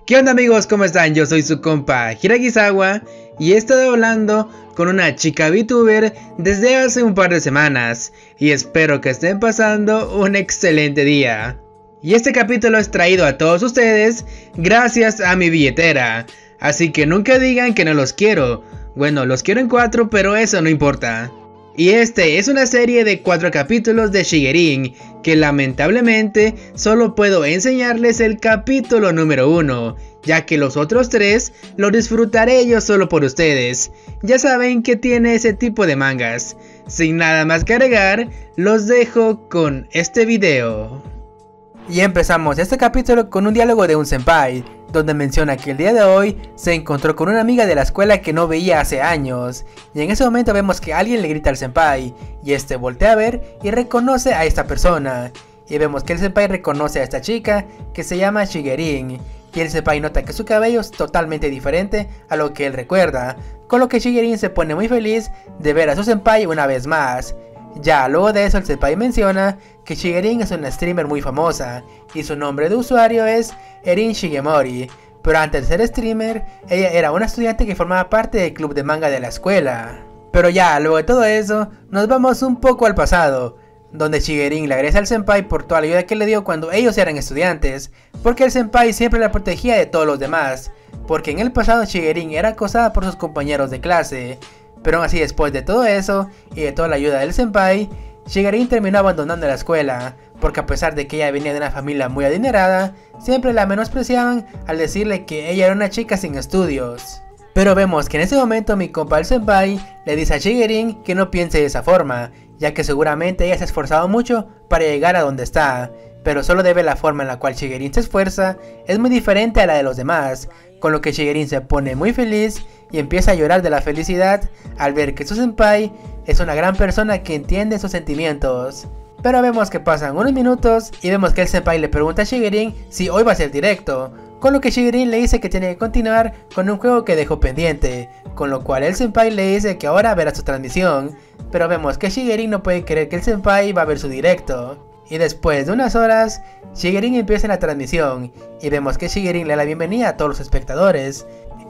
¿Qué onda amigos? ¿Cómo están? Yo soy su compa Hiragisawa y he estado hablando con una chica VTuber desde hace un par de semanas y espero que estén pasando un excelente día. Y este capítulo es traído a todos ustedes gracias a mi billetera, así que nunca digan que no los quiero. Bueno, los quiero en 4, pero eso no importa. Y este es una serie de 4 capítulos de Shigerin, que lamentablemente solo puedo enseñarles el capítulo número 1, ya que los otros 3 los disfrutaré yo solo por ustedes. Ya saben que tiene ese tipo de mangas. Sin nada más que agregar, los dejo con este video. Y empezamos este capítulo con un diálogo de un senpai, donde menciona que el día de hoy se encontró con una amiga de la escuela que no veía hace años, y en ese momento vemos que alguien le grita al senpai, y este voltea a ver y reconoce a esta persona, y vemos que el senpai reconoce a esta chica que se llama Shigerin, y el senpai nota que su cabello es totalmente diferente a lo que él recuerda, con lo que Shigerin se pone muy feliz de ver a su senpai una vez más. Ya luego de eso el senpai menciona que Shigerin es una streamer muy famosa y su nombre de usuario es Erin Shigemori, pero antes de ser streamer ella era una estudiante que formaba parte del club de manga de la escuela. Pero ya luego de todo eso nos vamos un poco al pasado, donde Shigerin le agradece al senpai por toda la ayuda que le dio cuando ellos eran estudiantes, porque el senpai siempre la protegía de todos los demás, porque en el pasado Shigerin era acosada por sus compañeros de clase. Pero aún así, después de todo eso y de toda la ayuda del senpai, Shigerin terminó abandonando la escuela, porque a pesar de que ella venía de una familia muy adinerada, siempre la menospreciaban al decirle que ella era una chica sin estudios. Pero vemos que en ese momento mi compa el senpai le dice a Shigerin que no piense de esa forma, ya que seguramente ella se ha esforzado mucho para llegar a donde está, pero solo debe la forma en la cual Shigerin se esfuerza es muy diferente a la de los demás, con lo que Shigerin se pone muy feliz y empieza a llorar de la felicidad al ver que su senpai es una gran persona que entiende sus sentimientos. Pero vemos que pasan unos minutos y vemos que el senpai le pregunta a Shigerin si hoy va a ser directo, con lo que Shigerin le dice que tiene que continuar con un juego que dejó pendiente, con lo cual el senpai le dice que ahora verá su transmisión, pero vemos que Shigerin no puede creer que el senpai va a ver su directo. Y después de unas horas, Shigerin empieza la transmisión y vemos que Shigerin le da la bienvenida a todos los espectadores.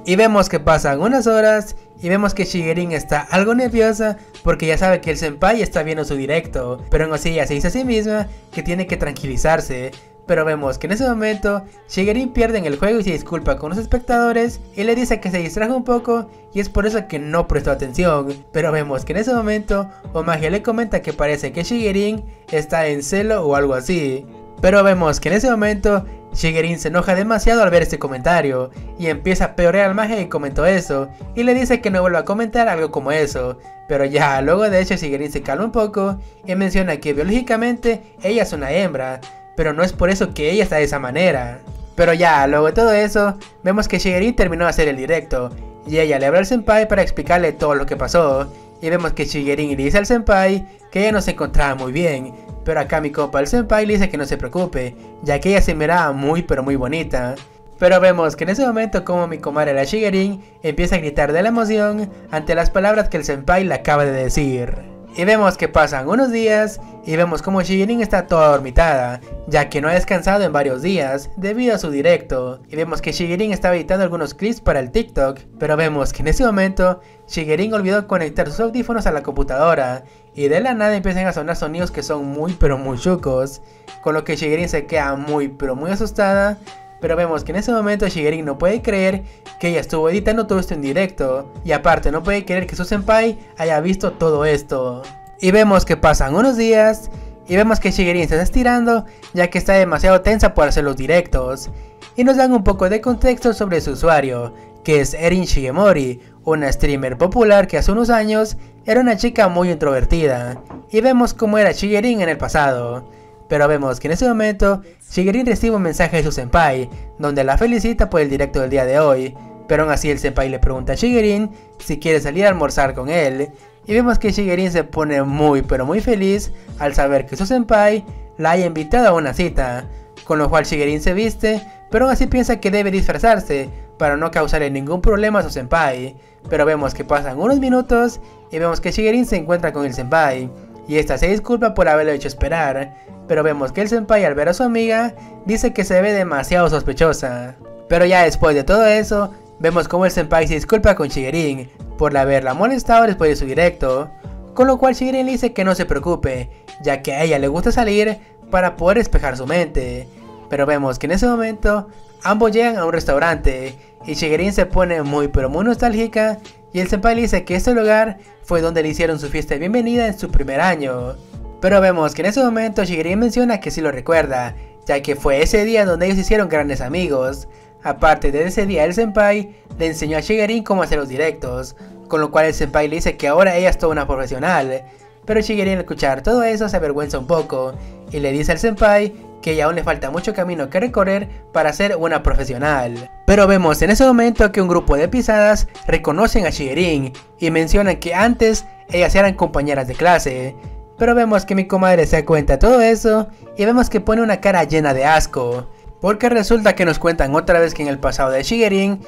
Y vemos que pasan unas horas y vemos que Shigerin está algo nerviosa porque ya sabe que el senpai está viendo su directo, pero aún así ella se dice a sí misma que tiene que tranquilizarse. Pero vemos que en ese momento Shigerin pierde en el juego y se disculpa con los espectadores y le dice que se distrajo un poco y es por eso que no prestó atención. Pero vemos que en ese momento Omage le comenta que parece que Shigerin está en celo o algo así. Pero vemos que en ese momento Shigerin se enoja demasiado al ver este comentario y empieza a peorear al Mage que comentó eso y le dice que no vuelva a comentar algo como eso. Pero ya luego de hecho Shigerin se calma un poco y menciona que biológicamente ella es una hembra, pero no es por eso que ella está de esa manera. Pero ya luego de todo eso vemos que Shigerin terminó de hacer el directo y ella le habla al senpai para explicarle todo lo que pasó. Y vemos que Shigerin le dice al senpai que ella no se encontraba muy bien, pero acá mi compa el senpai le dice que no se preocupe, ya que ella se miraba muy pero muy bonita. Pero vemos que en ese momento como mi comadre la Shigerin empieza a gritar de la emoción ante las palabras que el senpai le acaba de decir. Y vemos que pasan unos días y vemos como Shigerin está toda dormitada, ya que no ha descansado en varios días debido a su directo. Y vemos que Shigerin estaba editando algunos clips para el TikTok, pero vemos que en ese momento Shigerin olvidó conectar sus audífonos a la computadora y de la nada empiezan a sonar sonidos que son muy pero muy chucos, con lo que Shigerin se queda muy pero muy asustada. Pero vemos que en ese momento Shigerin no puede creer que ella estuvo editando todo esto en directo. Y aparte no puede creer que su senpai haya visto todo esto. Y vemos que pasan unos días y vemos que Shigerin se está estirando ya que está demasiado tensa por hacer los directos. Y nos dan un poco de contexto sobre su usuario, que es Erin Shigemori, una streamer popular que hace unos años era una chica muy introvertida. Y vemos cómo era Shigerin en el pasado. Pero vemos que en ese momento Shigerin recibe un mensaje de su senpai, donde la felicita por el directo del día de hoy. Pero aún así el senpai le pregunta a Shigerin si quiere salir a almorzar con él. Y vemos que Shigerin se pone muy pero muy feliz al saber que su senpai la haya invitado a una cita. Con lo cual Shigerin se viste, pero aún así piensa que debe disfrazarse para no causarle ningún problema a su senpai. Pero vemos que pasan unos minutos y vemos que Shigerin se encuentra con el senpai. Y esta se disculpa por haberlo hecho esperar, pero vemos que el senpai al ver a su amiga dice que se ve demasiado sospechosa. Pero ya después de todo eso, vemos como el senpai se disculpa con Shigerin por haberla molestado después de su directo, con lo cual Shigerin le dice que no se preocupe, ya que a ella le gusta salir para poder despejar su mente. Pero vemos que en ese momento ambos llegan a un restaurante y Shigerin se pone muy pero muy nostálgica y el senpai le dice que este lugar fue donde le hicieron su fiesta de bienvenida en su primer año. Pero vemos que en ese momento Shigerin menciona que sí lo recuerda, ya que fue ese día donde ellos hicieron grandes amigos. Aparte de ese día, el senpai le enseñó a Shigerin cómo hacer los directos, con lo cual el senpai le dice que ahora ella es toda una profesional. Pero Shigerin al escuchar todo eso se avergüenza un poco y le dice al senpai que aún le falta mucho camino que recorrer para ser una profesional. Pero vemos en ese momento que un grupo de pisadas reconocen a Shigerin y mencionan que antes ellas eran compañeras de clase. Pero vemos que mi comadre se da cuenta de todo eso y vemos que pone una cara llena de asco, porque resulta que nos cuentan otra vez que en el pasado de Shigerin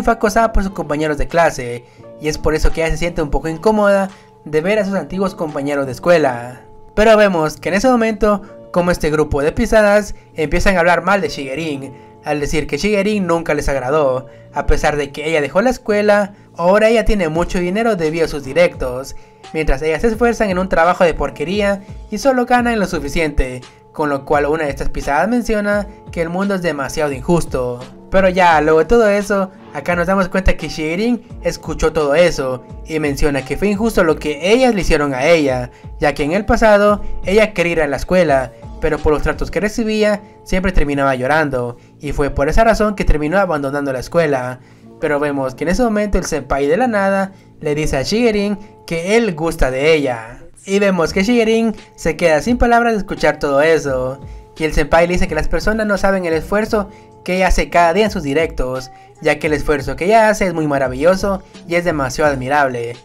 fue acosada por sus compañeros de clase y es por eso que ella se siente un poco incómoda de ver a sus antiguos compañeros de escuela. Pero vemos que en ese momento como este grupo de pisadas empiezan a hablar mal de Shigerin, al decir que Shigerin nunca les agradó, a pesar de que ella dejó la escuela. Ahora ella tiene mucho dinero debido a sus directos, mientras ellas se esfuerzan en un trabajo de porquería y solo ganan lo suficiente, con lo cual una de estas pisadas menciona que el mundo es demasiado injusto. Pero ya luego de todo eso, acá nos damos cuenta que Shigerin escuchó todo eso y menciona que fue injusto lo que ellas le hicieron a ella, ya que en el pasado ella quería ir a la escuela, pero por los tratos que recibía siempre terminaba llorando y fue por esa razón que terminó abandonando la escuela. Pero vemos que en ese momento el senpai de la nada le dice a Shigerin que él gusta de ella. Y vemos que Shigerin se queda sin palabras de escuchar todo eso. Y el senpai le dice que las personas no saben el esfuerzo que ella hace cada día en sus directos, ya que el esfuerzo que ella hace es muy maravilloso y es demasiado admirable.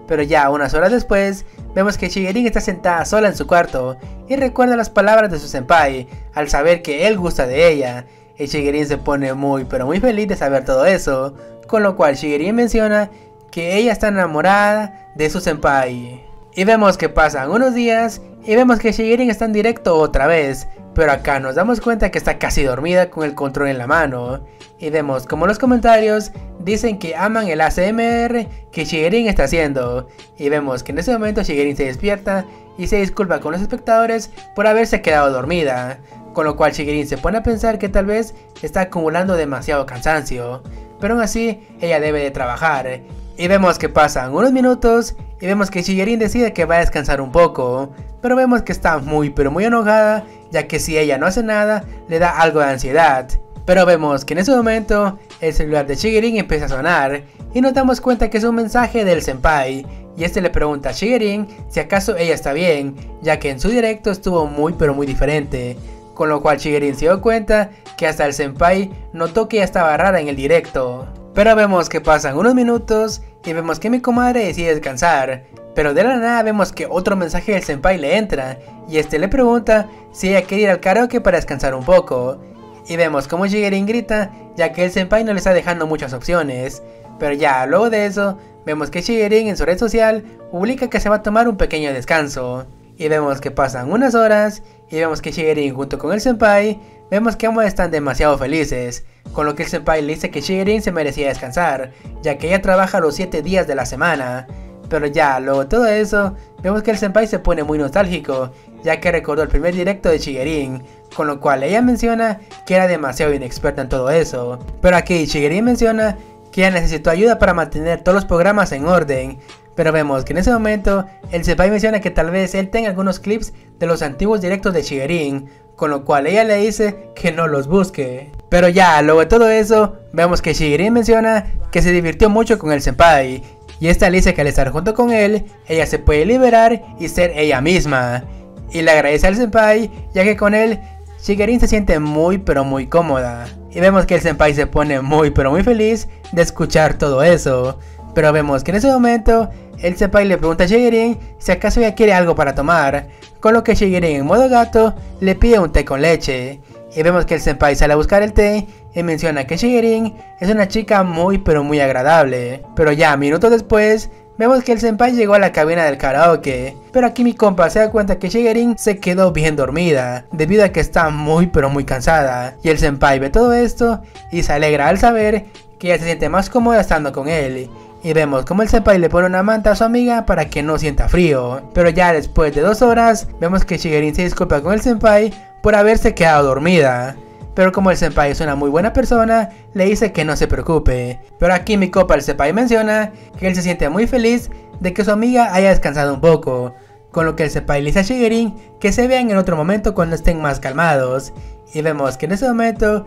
Pero ya unas horas después, vemos que Shigerin está sentada sola en su cuarto y recuerda las palabras de su senpai al saber que él gusta de ella. Y Shigerin se pone muy pero muy feliz de saber todo eso, con lo cual Shigerin menciona que ella está enamorada de su senpai. Y vemos que pasan unos días y vemos que Shigerin está en directo otra vez, pero acá nos damos cuenta que está casi dormida con el control en la mano. Y vemos como los comentarios dicen que aman el ASMR que Shigerin está haciendo. Y vemos que en ese momento Shigerin se despierta y se disculpa con los espectadores por haberse quedado dormida, con lo cual Shigerin se pone a pensar que tal vez está acumulando demasiado cansancio, pero aún así ella debe de trabajar. Y vemos que pasan unos minutos y vemos que Shigerin decide que va a descansar un poco, pero vemos que está muy pero muy enojada, ya que si ella no hace nada le da algo de ansiedad. Pero vemos que en ese momento el celular de Shigerin empieza a sonar y nos damos cuenta que es un mensaje del senpai, y este le pregunta a Shigerin si acaso ella está bien, ya que en su directo estuvo muy pero muy diferente, con lo cual Shigerin se dio cuenta que hasta el senpai notó que ella estaba rara en el directo. Pero vemos que pasan unos minutos y vemos que mi comadre decide descansar, pero de la nada vemos que otro mensaje del senpai le entra y este le pregunta si ella quiere ir al karaoke para descansar un poco. Y vemos como Shigerin grita, ya que el senpai no le está dejando muchas opciones. Pero ya luego de eso, vemos que Shigerin en su red social publica que se va a tomar un pequeño descanso. Y vemos que pasan unas horas y vemos que Shigerin junto con el senpai, vemos que ambos están demasiado felices, con lo que el senpai le dice que Shigerin se merecía descansar, ya que ella trabaja los 7 días de la semana. Pero ya luego de todo eso, vemos que el senpai se pone muy nostálgico, ya que recordó el primer directo de Shigerin, con lo cual ella menciona que era demasiado inexperta en todo eso. Pero aquí Shigerin menciona que ella necesitó ayuda para mantener todos los programas en orden. Pero vemos que en ese momento el senpai menciona que tal vez él tenga algunos clips de los antiguos directos de Shigerin, con lo cual ella le dice que no los busque. Pero ya luego de todo eso, vemos que Shigerin menciona que se divirtió mucho con el senpai, y esta le dice que al estar junto con él, ella se puede liberar y ser ella misma. Y le agradece al senpai, ya que con él Shigerin se siente muy pero muy cómoda. Y vemos que el senpai se pone muy pero muy feliz de escuchar todo eso. Pero vemos que en ese momento el senpai le pregunta a Shigerin si acaso ella quiere algo para tomar, con lo que Shigerin en modo gato le pide un té con leche. Y vemos que el senpai sale a buscar el té y menciona que Shigerin es una chica muy pero muy agradable. Pero ya minutos después vemos que el senpai llegó a la cabina del karaoke, pero aquí mi compa se da cuenta que Shigerin se quedó bien dormida, debido a que está muy pero muy cansada, y el senpai ve todo esto y se alegra al saber que ella se siente más cómoda estando con él. Y vemos como el senpai le pone una manta a su amiga para que no sienta frío, pero ya después de 2 horas, vemos que Shigerin se disculpa con el senpai por haberse quedado dormida. Pero como el senpai es una muy buena persona, le dice que no se preocupe. Pero aquí mi compa el senpai menciona que él se siente muy feliz de que su amiga haya descansado un poco, con lo que el senpai le dice a Shigerin que se vean en otro momento cuando estén más calmados. Y vemos que en ese momento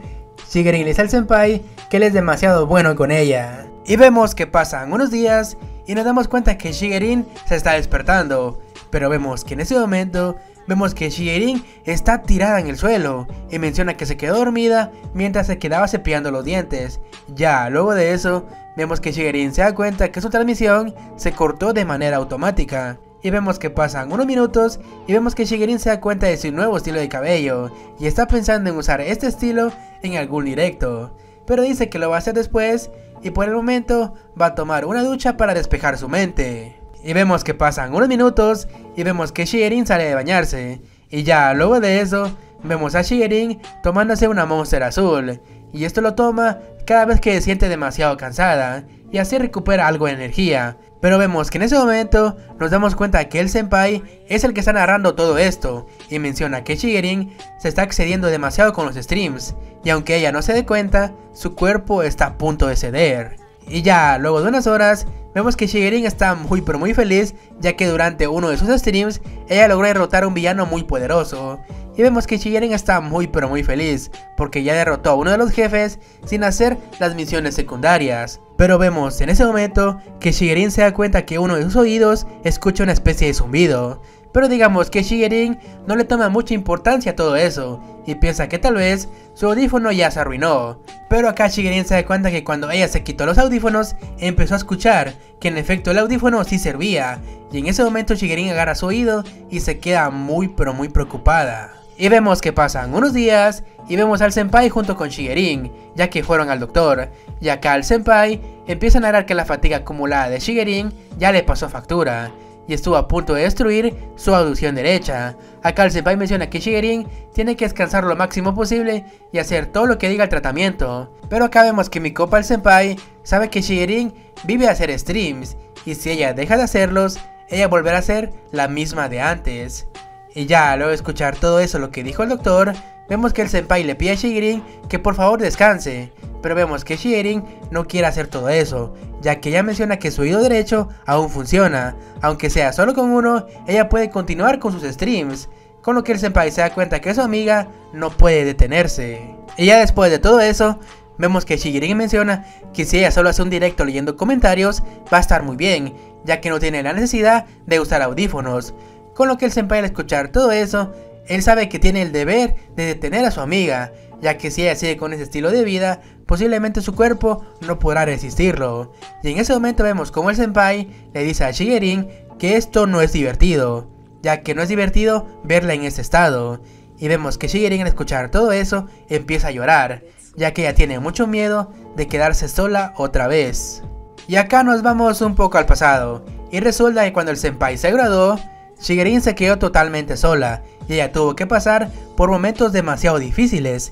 Shigerin le dice al senpai que él es demasiado bueno con ella. Y vemos que pasan unos días y nos damos cuenta que Shigerin se está despertando, pero vemos que en ese momento vemos que Shigerin está tirada en el suelo y menciona que se quedó dormida mientras se quedaba cepillando los dientes. Ya luego de eso, vemos que Shigerin se da cuenta que su transmisión se cortó de manera automática. Y vemos que pasan unos minutos y vemos que Shigerin se da cuenta de su nuevo estilo de cabello y está pensando en usar este estilo en algún directo, pero dice que lo va a hacer después y por el momento va a tomar una ducha para despejar su mente. Y vemos que pasan unos minutos y vemos que Shigerin sale de bañarse. Y ya luego de eso, vemos a Shigerin tomándose una Monster azul. Y esto lo toma cada vez que se siente demasiado cansada y así recupera algo de energía. Pero vemos que en ese momento nos damos cuenta que el senpai es el que está narrando todo esto y menciona que Shigerin se está excediendo demasiado con los streams y aunque ella no se dé cuenta, su cuerpo está a punto de ceder. Y ya luego de unas horas vemos que Shigerin está muy pero muy feliz ya que durante uno de sus streams ella logró derrotar a un villano muy poderoso. Y vemos que Shigerin está muy pero muy feliz porque ya derrotó a uno de los jefes sin hacer las misiones secundarias. Pero vemos en ese momento que Shigerin se da cuenta que uno de sus oídos escucha una especie de zumbido. Pero digamos que Shigerin no le toma mucha importancia a todo eso y piensa que tal vez su audífono ya se arruinó. Pero acá Shigerin se da cuenta que cuando ella se quitó los audífonos empezó a escuchar que en efecto el audífono sí servía. Y en ese momento Shigerin agarra su oído y se queda muy pero muy preocupada. Y vemos que pasan unos días y vemos al senpai junto con Shigerin, ya que fueron al doctor. Y acá el senpai empieza a narrar que la fatiga acumulada de Shigerin ya le pasó factura y estuvo a punto de destruir su audición derecha. Acá el senpai menciona que Shigerin tiene que descansar lo máximo posible y hacer todo lo que diga el tratamiento. Pero acá vemos que mi compa el senpai sabe que Shigerin vive a hacer streams y si ella deja de hacerlos, ella volverá a ser la misma de antes. Y ya luego de escuchar todo eso lo que dijo el doctor, vemos que el senpai le pide a Shigerin que por favor descanse. Pero vemos que Shigerin no quiere hacer todo eso, ya que ella menciona que su oído derecho aún funciona. Aunque sea solo con uno, ella puede continuar con sus streams, con lo que el senpai se da cuenta que su amiga no puede detenerse. Y ya después de todo eso, vemos que Shigerin menciona que si ella solo hace un directo leyendo comentarios, va a estar muy bien, ya que no tiene la necesidad de usar audífonos. Con lo que el senpai al escuchar todo eso, él sabe que tiene el deber de detener a su amiga, ya que si ella sigue con ese estilo de vida, posiblemente su cuerpo no podrá resistirlo. Y en ese momento vemos como el senpai le dice a Shigerin que esto no es divertido, ya que no es divertido verla en ese estado. Y vemos que Shigerin al escuchar todo eso empieza a llorar, ya que ella tiene mucho miedo de quedarse sola otra vez. Y acá nos vamos un poco al pasado, y resulta que cuando el senpai se graduó, Shigerin se quedó totalmente sola y ella tuvo que pasar por momentos demasiado difíciles.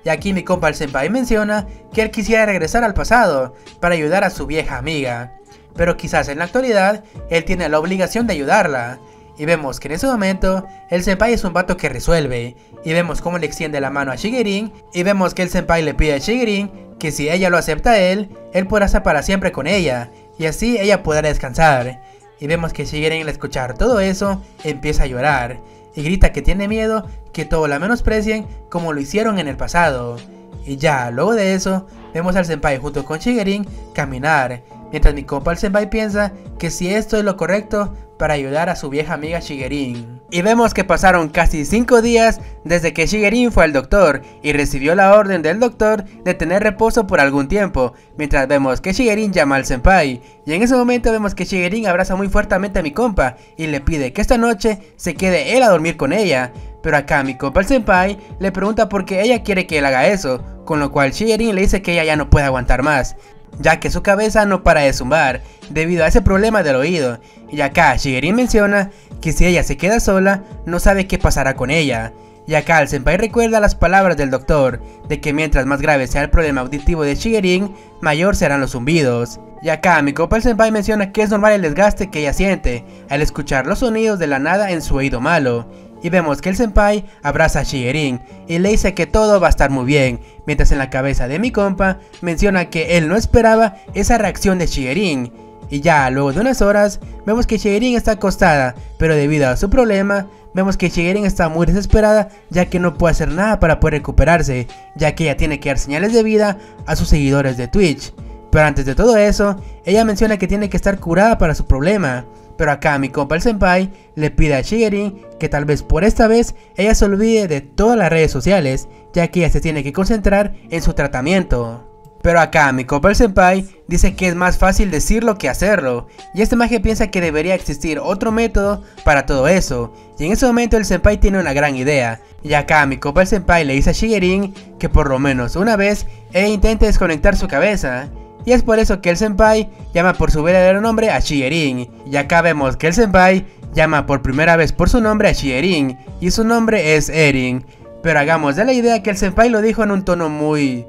Y aquí mi compa el senpai menciona que él quisiera regresar al pasado para ayudar a su vieja amiga, pero quizás en la actualidad él tiene la obligación de ayudarla. Y vemos que en ese momento el senpai es un vato que resuelve, y vemos cómo le extiende la mano a Shigerin, y vemos que el senpai le pide a Shigerin que si ella lo acepta a él podrá estar para siempre con ella, y así ella podrá descansar. Y vemos que Shigerin al escuchar todo eso empieza a llorar y grita que tiene miedo que todos la menosprecien como lo hicieron en el pasado. Y ya luego de eso vemos al senpai junto con Shigerin caminar, mientras mi compa el senpai piensa que si esto es lo correcto para ayudar a su vieja amiga Shigerin. Y vemos que pasaron casi 5 días desde que Shigerin fue al doctor y recibió la orden del doctor de tener reposo por algún tiempo, mientras vemos que Shigerin llama al senpai. Y en ese momento vemos que Shigerin abraza muy fuertemente a mi compa y le pide que esta noche se quede él a dormir con ella. Pero acá mi compa el senpai le pregunta por qué ella quiere que él haga eso, con lo cual Shigerin le dice que ella ya no puede aguantar más, ya que su cabeza no para de zumbar debido a ese problema del oído. Y acá Shigerin menciona que si ella se queda sola, no sabe qué pasará con ella. Y acá el senpai recuerda las palabras del doctor, de que mientras más grave sea el problema auditivo de Shigerin, mayor serán los zumbidos. Y acá mi compa el senpai menciona que es normal el desgaste que ella siente al escuchar los sonidos de la nada en su oído malo. Y vemos que el senpai abraza a Shigerin y le dice que todo va a estar muy bien, mientras en la cabeza de mi compa menciona que él no esperaba esa reacción de Shigerin. Y ya luego de unas horas vemos que Shigerin está acostada, pero debido a su problema vemos que Shigerin está muy desesperada, ya que no puede hacer nada para poder recuperarse, ya que ella tiene que dar señales de vida a sus seguidores de Twitch. Pero antes de todo eso, ella menciona que tiene que estar curada para su problema. Pero acá mi compa el senpai le pide a Shigerin que tal vez por esta vez ella se olvide de todas las redes sociales, ya que ella se tiene que concentrar en su tratamiento. Pero acá mi compa el senpai dice que es más fácil decirlo que hacerlo, y este maje piensa que debería existir otro método para todo eso, y en ese momento el senpai tiene una gran idea. Y acá mi compa el senpai le dice a Shigerin que por lo menos una vez ella intente desconectar su cabeza. Y es por eso que el senpai llama por su verdadero nombre a Shigerin. Y acá vemos que el senpai llama por primera vez por su nombre a Shigerin, y su nombre es Erin. Pero hagamos de la idea que el senpai lo dijo en un tono muy...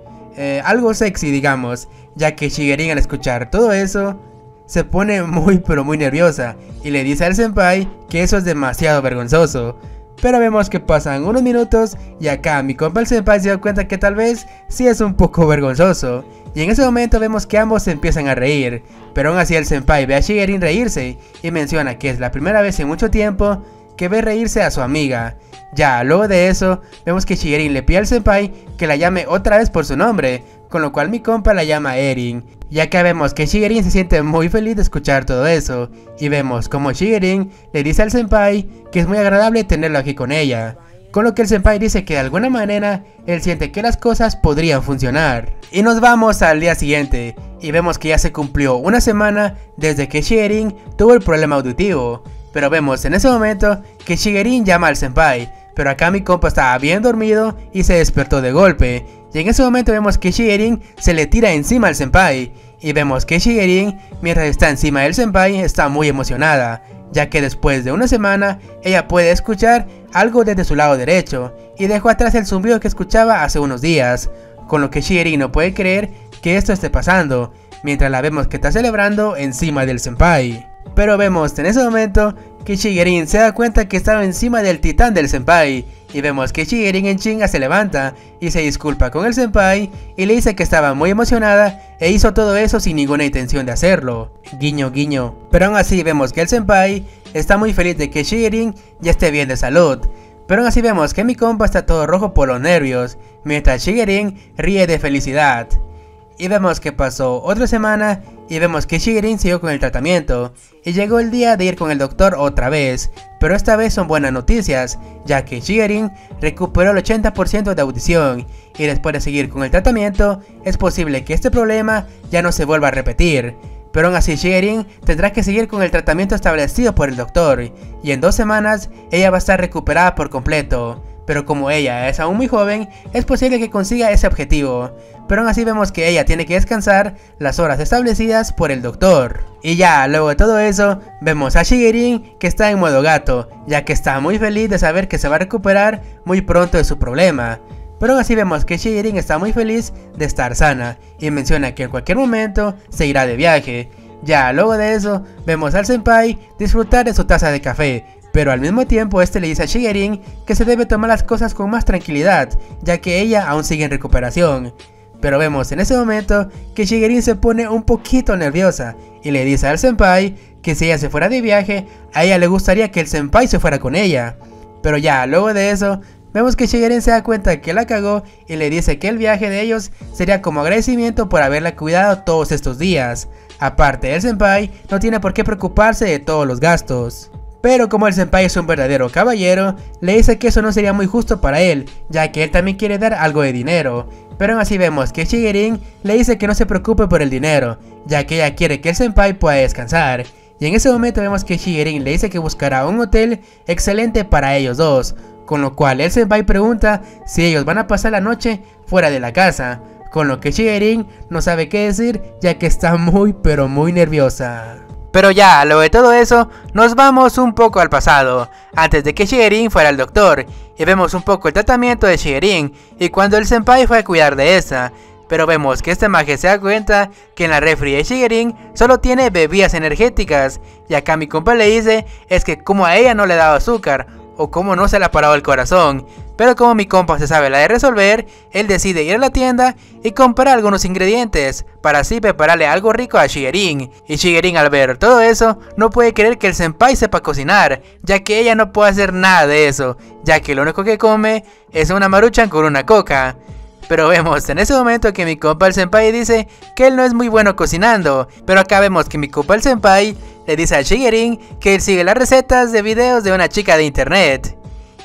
algo sexy, digamos, ya que Shigerin al escuchar todo eso se pone muy nerviosa y le dice al senpai que eso es demasiado vergonzoso. Pero vemos que pasan unos minutos y acá mi compa el senpai se da cuenta que tal vez sí es un poco vergonzoso. Y en ese momento vemos que ambos se empiezan a reír, pero aún así el senpai ve a Shigerin reírse y menciona que es la primera vez en mucho tiempo que ve reírse a su amiga. Ya luego de eso, vemos que Shigerin le pide al senpai que la llame otra vez por su nombre, con lo cual mi compa la llama Erin. Ya que vemos que Shigerin se siente muy feliz de escuchar todo eso, y vemos como Shigerin le dice al senpai que es muy agradable tenerlo aquí con ella, con lo que el senpai dice que de alguna manera él siente que las cosas podrían funcionar. Y nos vamos al día siguiente, y vemos que ya se cumplió una semana desde que Shigerin tuvo el problema auditivo. Pero vemos en ese momento que Shigerin llama al senpai, pero acá mi compa estaba bien dormido y se despertó de golpe. Y en ese momento vemos que Shigerin se le tira encima al senpai. Y vemos que Shigerin, mientras está encima del senpai, está muy emocionada, ya que después de una semana ella puede escuchar algo desde su lado derecho, y dejó atrás el zumbido que escuchaba hace unos días, con lo que Shigerin no puede creer que esto esté pasando, mientras la vemos que está celebrando encima del senpai. Pero vemos en ese momento que Shigerin se da cuenta que estaba encima del titán del senpai, y vemos que Shigerin en chinga se levanta y se disculpa con el senpai y le dice que estaba muy emocionada e hizo todo eso sin ninguna intención de hacerlo. Guiño guiño. Pero aún así vemos que el senpai está muy feliz de que Shigerin ya esté bien de salud. Pero aún así vemos que mi compa está todo rojo por los nervios, mientras Shigerin ríe de felicidad. Y vemos que pasó otra semana y vemos que Shigerin siguió con el tratamiento y llegó el día de ir con el doctor otra vez, pero esta vez son buenas noticias, ya que Shigerin recuperó el 80% de audición y después de seguir con el tratamiento es posible que este problema ya no se vuelva a repetir. Pero aún así Shigerin tendrá que seguir con el tratamiento establecido por el doctor y en 2 semanas ella va a estar recuperada por completo. Pero como ella es aún muy joven, es posible que consiga ese objetivo. Pero aún así vemos que ella tiene que descansar las horas establecidas por el doctor. Y ya, luego de todo eso, vemos a Shigerin que está en modo gato, ya que está muy feliz de saber que se va a recuperar muy pronto de su problema. Pero aún así vemos que Shigerin está muy feliz de estar sana, y menciona que en cualquier momento se irá de viaje. Ya, luego de eso, vemos al senpai disfrutar de su taza de café, pero al mismo tiempo este le dice a Shigerin que se debe tomar las cosas con más tranquilidad, ya que ella aún sigue en recuperación. Pero vemos en ese momento que Shigerin se pone un poquito nerviosa y le dice al senpai que si ella se fuera de viaje, a ella le gustaría que el senpai se fuera con ella. Pero ya luego de eso, vemos que Shigerin se da cuenta que la cagó y le dice que el viaje de ellos sería como agradecimiento por haberla cuidado todos estos días. Aparte, el senpai no tiene por qué preocuparse de todos los gastos. Pero como el senpai es un verdadero caballero, le dice que eso no sería muy justo para él, ya que él también quiere dar algo de dinero. Pero aún así vemos que Shigerin le dice que no se preocupe por el dinero, ya que ella quiere que el senpai pueda descansar. Y en ese momento vemos que Shigerin le dice que buscará un hotel excelente para ellos dos, con lo cual el senpai pregunta si ellos van a pasar la noche fuera de la casa, con lo que Shigerin no sabe qué decir ya que está muy pero muy nerviosa. Pero ya, luego de todo eso, nos vamos un poco al pasado, antes de que Shigerin fuera al doctor, y vemos un poco el tratamiento de Shigerin, y cuando el senpai fue a cuidar de esa. Pero vemos que este maje se da cuenta que en la refri de Shigerin solo tiene bebidas energéticas, y acá mi compa le dice es que como a ella no le ha dado azúcar, o como no se le ha parado el corazón. Pero como mi compa se sabe la de resolver, él decide ir a la tienda y comprar algunos ingredientes para así prepararle algo rico a Shigerin. Y Shigerin al ver todo eso no puede creer que el senpai sepa cocinar, ya que ella no puede hacer nada de eso, ya que lo único que come es una maruchan con una coca. Pero vemos en ese momento que mi compa el senpai dice que él no es muy bueno cocinando, pero acá vemos que mi compa el senpai le dice a Shigerin que él sigue las recetas de videos de una chica de internet.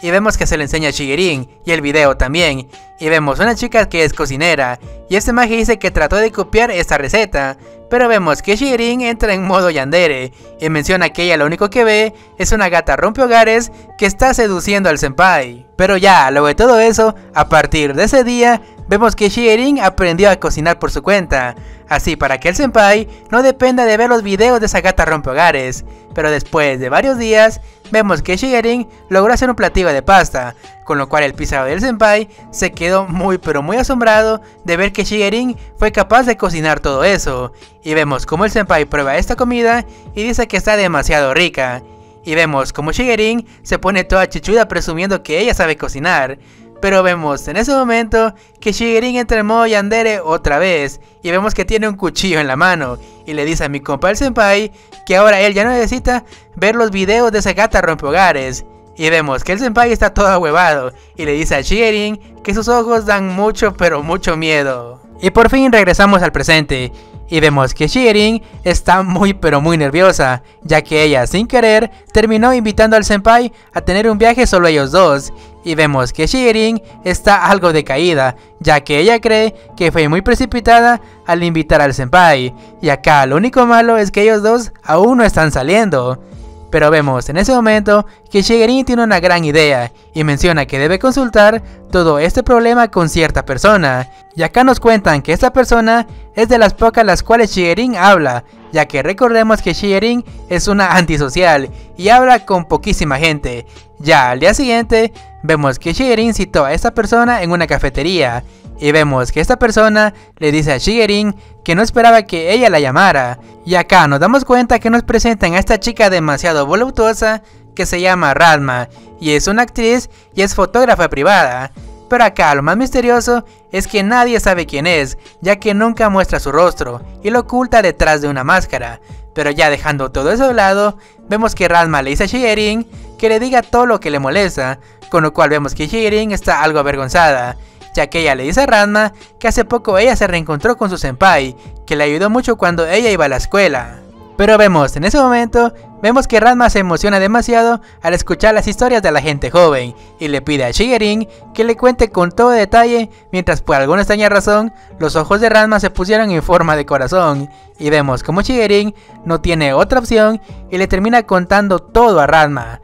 Y vemos que se le enseña a Shigerin, y el video también, y vemos una chica que es cocinera, y este maje dice que trató de copiar esta receta, pero vemos que Shigerin entra en modo yandere, y menciona que ella lo único que ve es una gata rompehogares que está seduciendo al senpai. Pero ya, luego de todo eso, a partir de ese día, vemos que Shigerin aprendió a cocinar por su cuenta, así para que el senpai no dependa de ver los videos de esa gata rompehogares. Pero después de varios días, vemos que Shigerin logró hacer un platillo de pasta, con lo cual el pisado del senpai se quedó muy pero muy asombrado de ver que Shigerin fue capaz de cocinar todo eso. Y vemos como el senpai prueba esta comida y dice que está demasiado rica. Y vemos como Shigerin se pone toda chichuda presumiendo que ella sabe cocinar. Pero vemos en ese momento que Shigerin entra en modo yandere otra vez, y vemos que tiene un cuchillo en la mano, y le dice a mi compa el senpai que ahora él ya no necesita ver los videos de esa gata rompehogares. Y vemos que el senpai está todo ahuevado, y le dice a Shigerin que sus ojos dan mucho pero mucho miedo. Y por fin regresamos al presente, y vemos que Shigerin está muy pero muy nerviosa, ya que ella sin querer terminó invitando al senpai a tener un viaje solo ellos dos. Y vemos que Shigerin está algo decaída, ya que ella cree que fue muy precipitada al invitar al senpai. Y acá lo único malo es que ellos dos aún no están saliendo. Pero vemos en ese momento que Shigerin tiene una gran idea y menciona que debe consultar todo este problema con cierta persona. Y acá nos cuentan que esta persona es de las pocas las cuales Shigerin habla, ya que recordemos que Shigerin es una antisocial y habla con poquísima gente. Ya al día siguiente vemos que Shigerin citó a esta persona en una cafetería, y vemos que esta persona le dice a Shigerin que no esperaba que ella la llamara. Y acá nos damos cuenta que nos presentan a esta chica demasiado voluptuosa que se llama Ranma, y es una actriz y es fotógrafa privada. Pero acá lo más misterioso es que nadie sabe quién es, ya que nunca muestra su rostro y lo oculta detrás de una máscara. Pero ya dejando todo eso de lado, vemos que Ranma le dice a Shigerin que le diga todo lo que le molesta, con lo cual vemos que Shigerin está algo avergonzada, ya que ella le dice a Ranma que hace poco ella se reencontró con su senpai, que le ayudó mucho cuando ella iba a la escuela. Pero vemos en ese momento, vemos que Ranma se emociona demasiado al escuchar las historias de la gente joven, y le pide a Shigerin que le cuente con todo detalle, mientras por alguna extraña razón, los ojos de Ranma se pusieron en forma de corazón, y vemos como Shigerin no tiene otra opción y le termina contando todo a Ranma.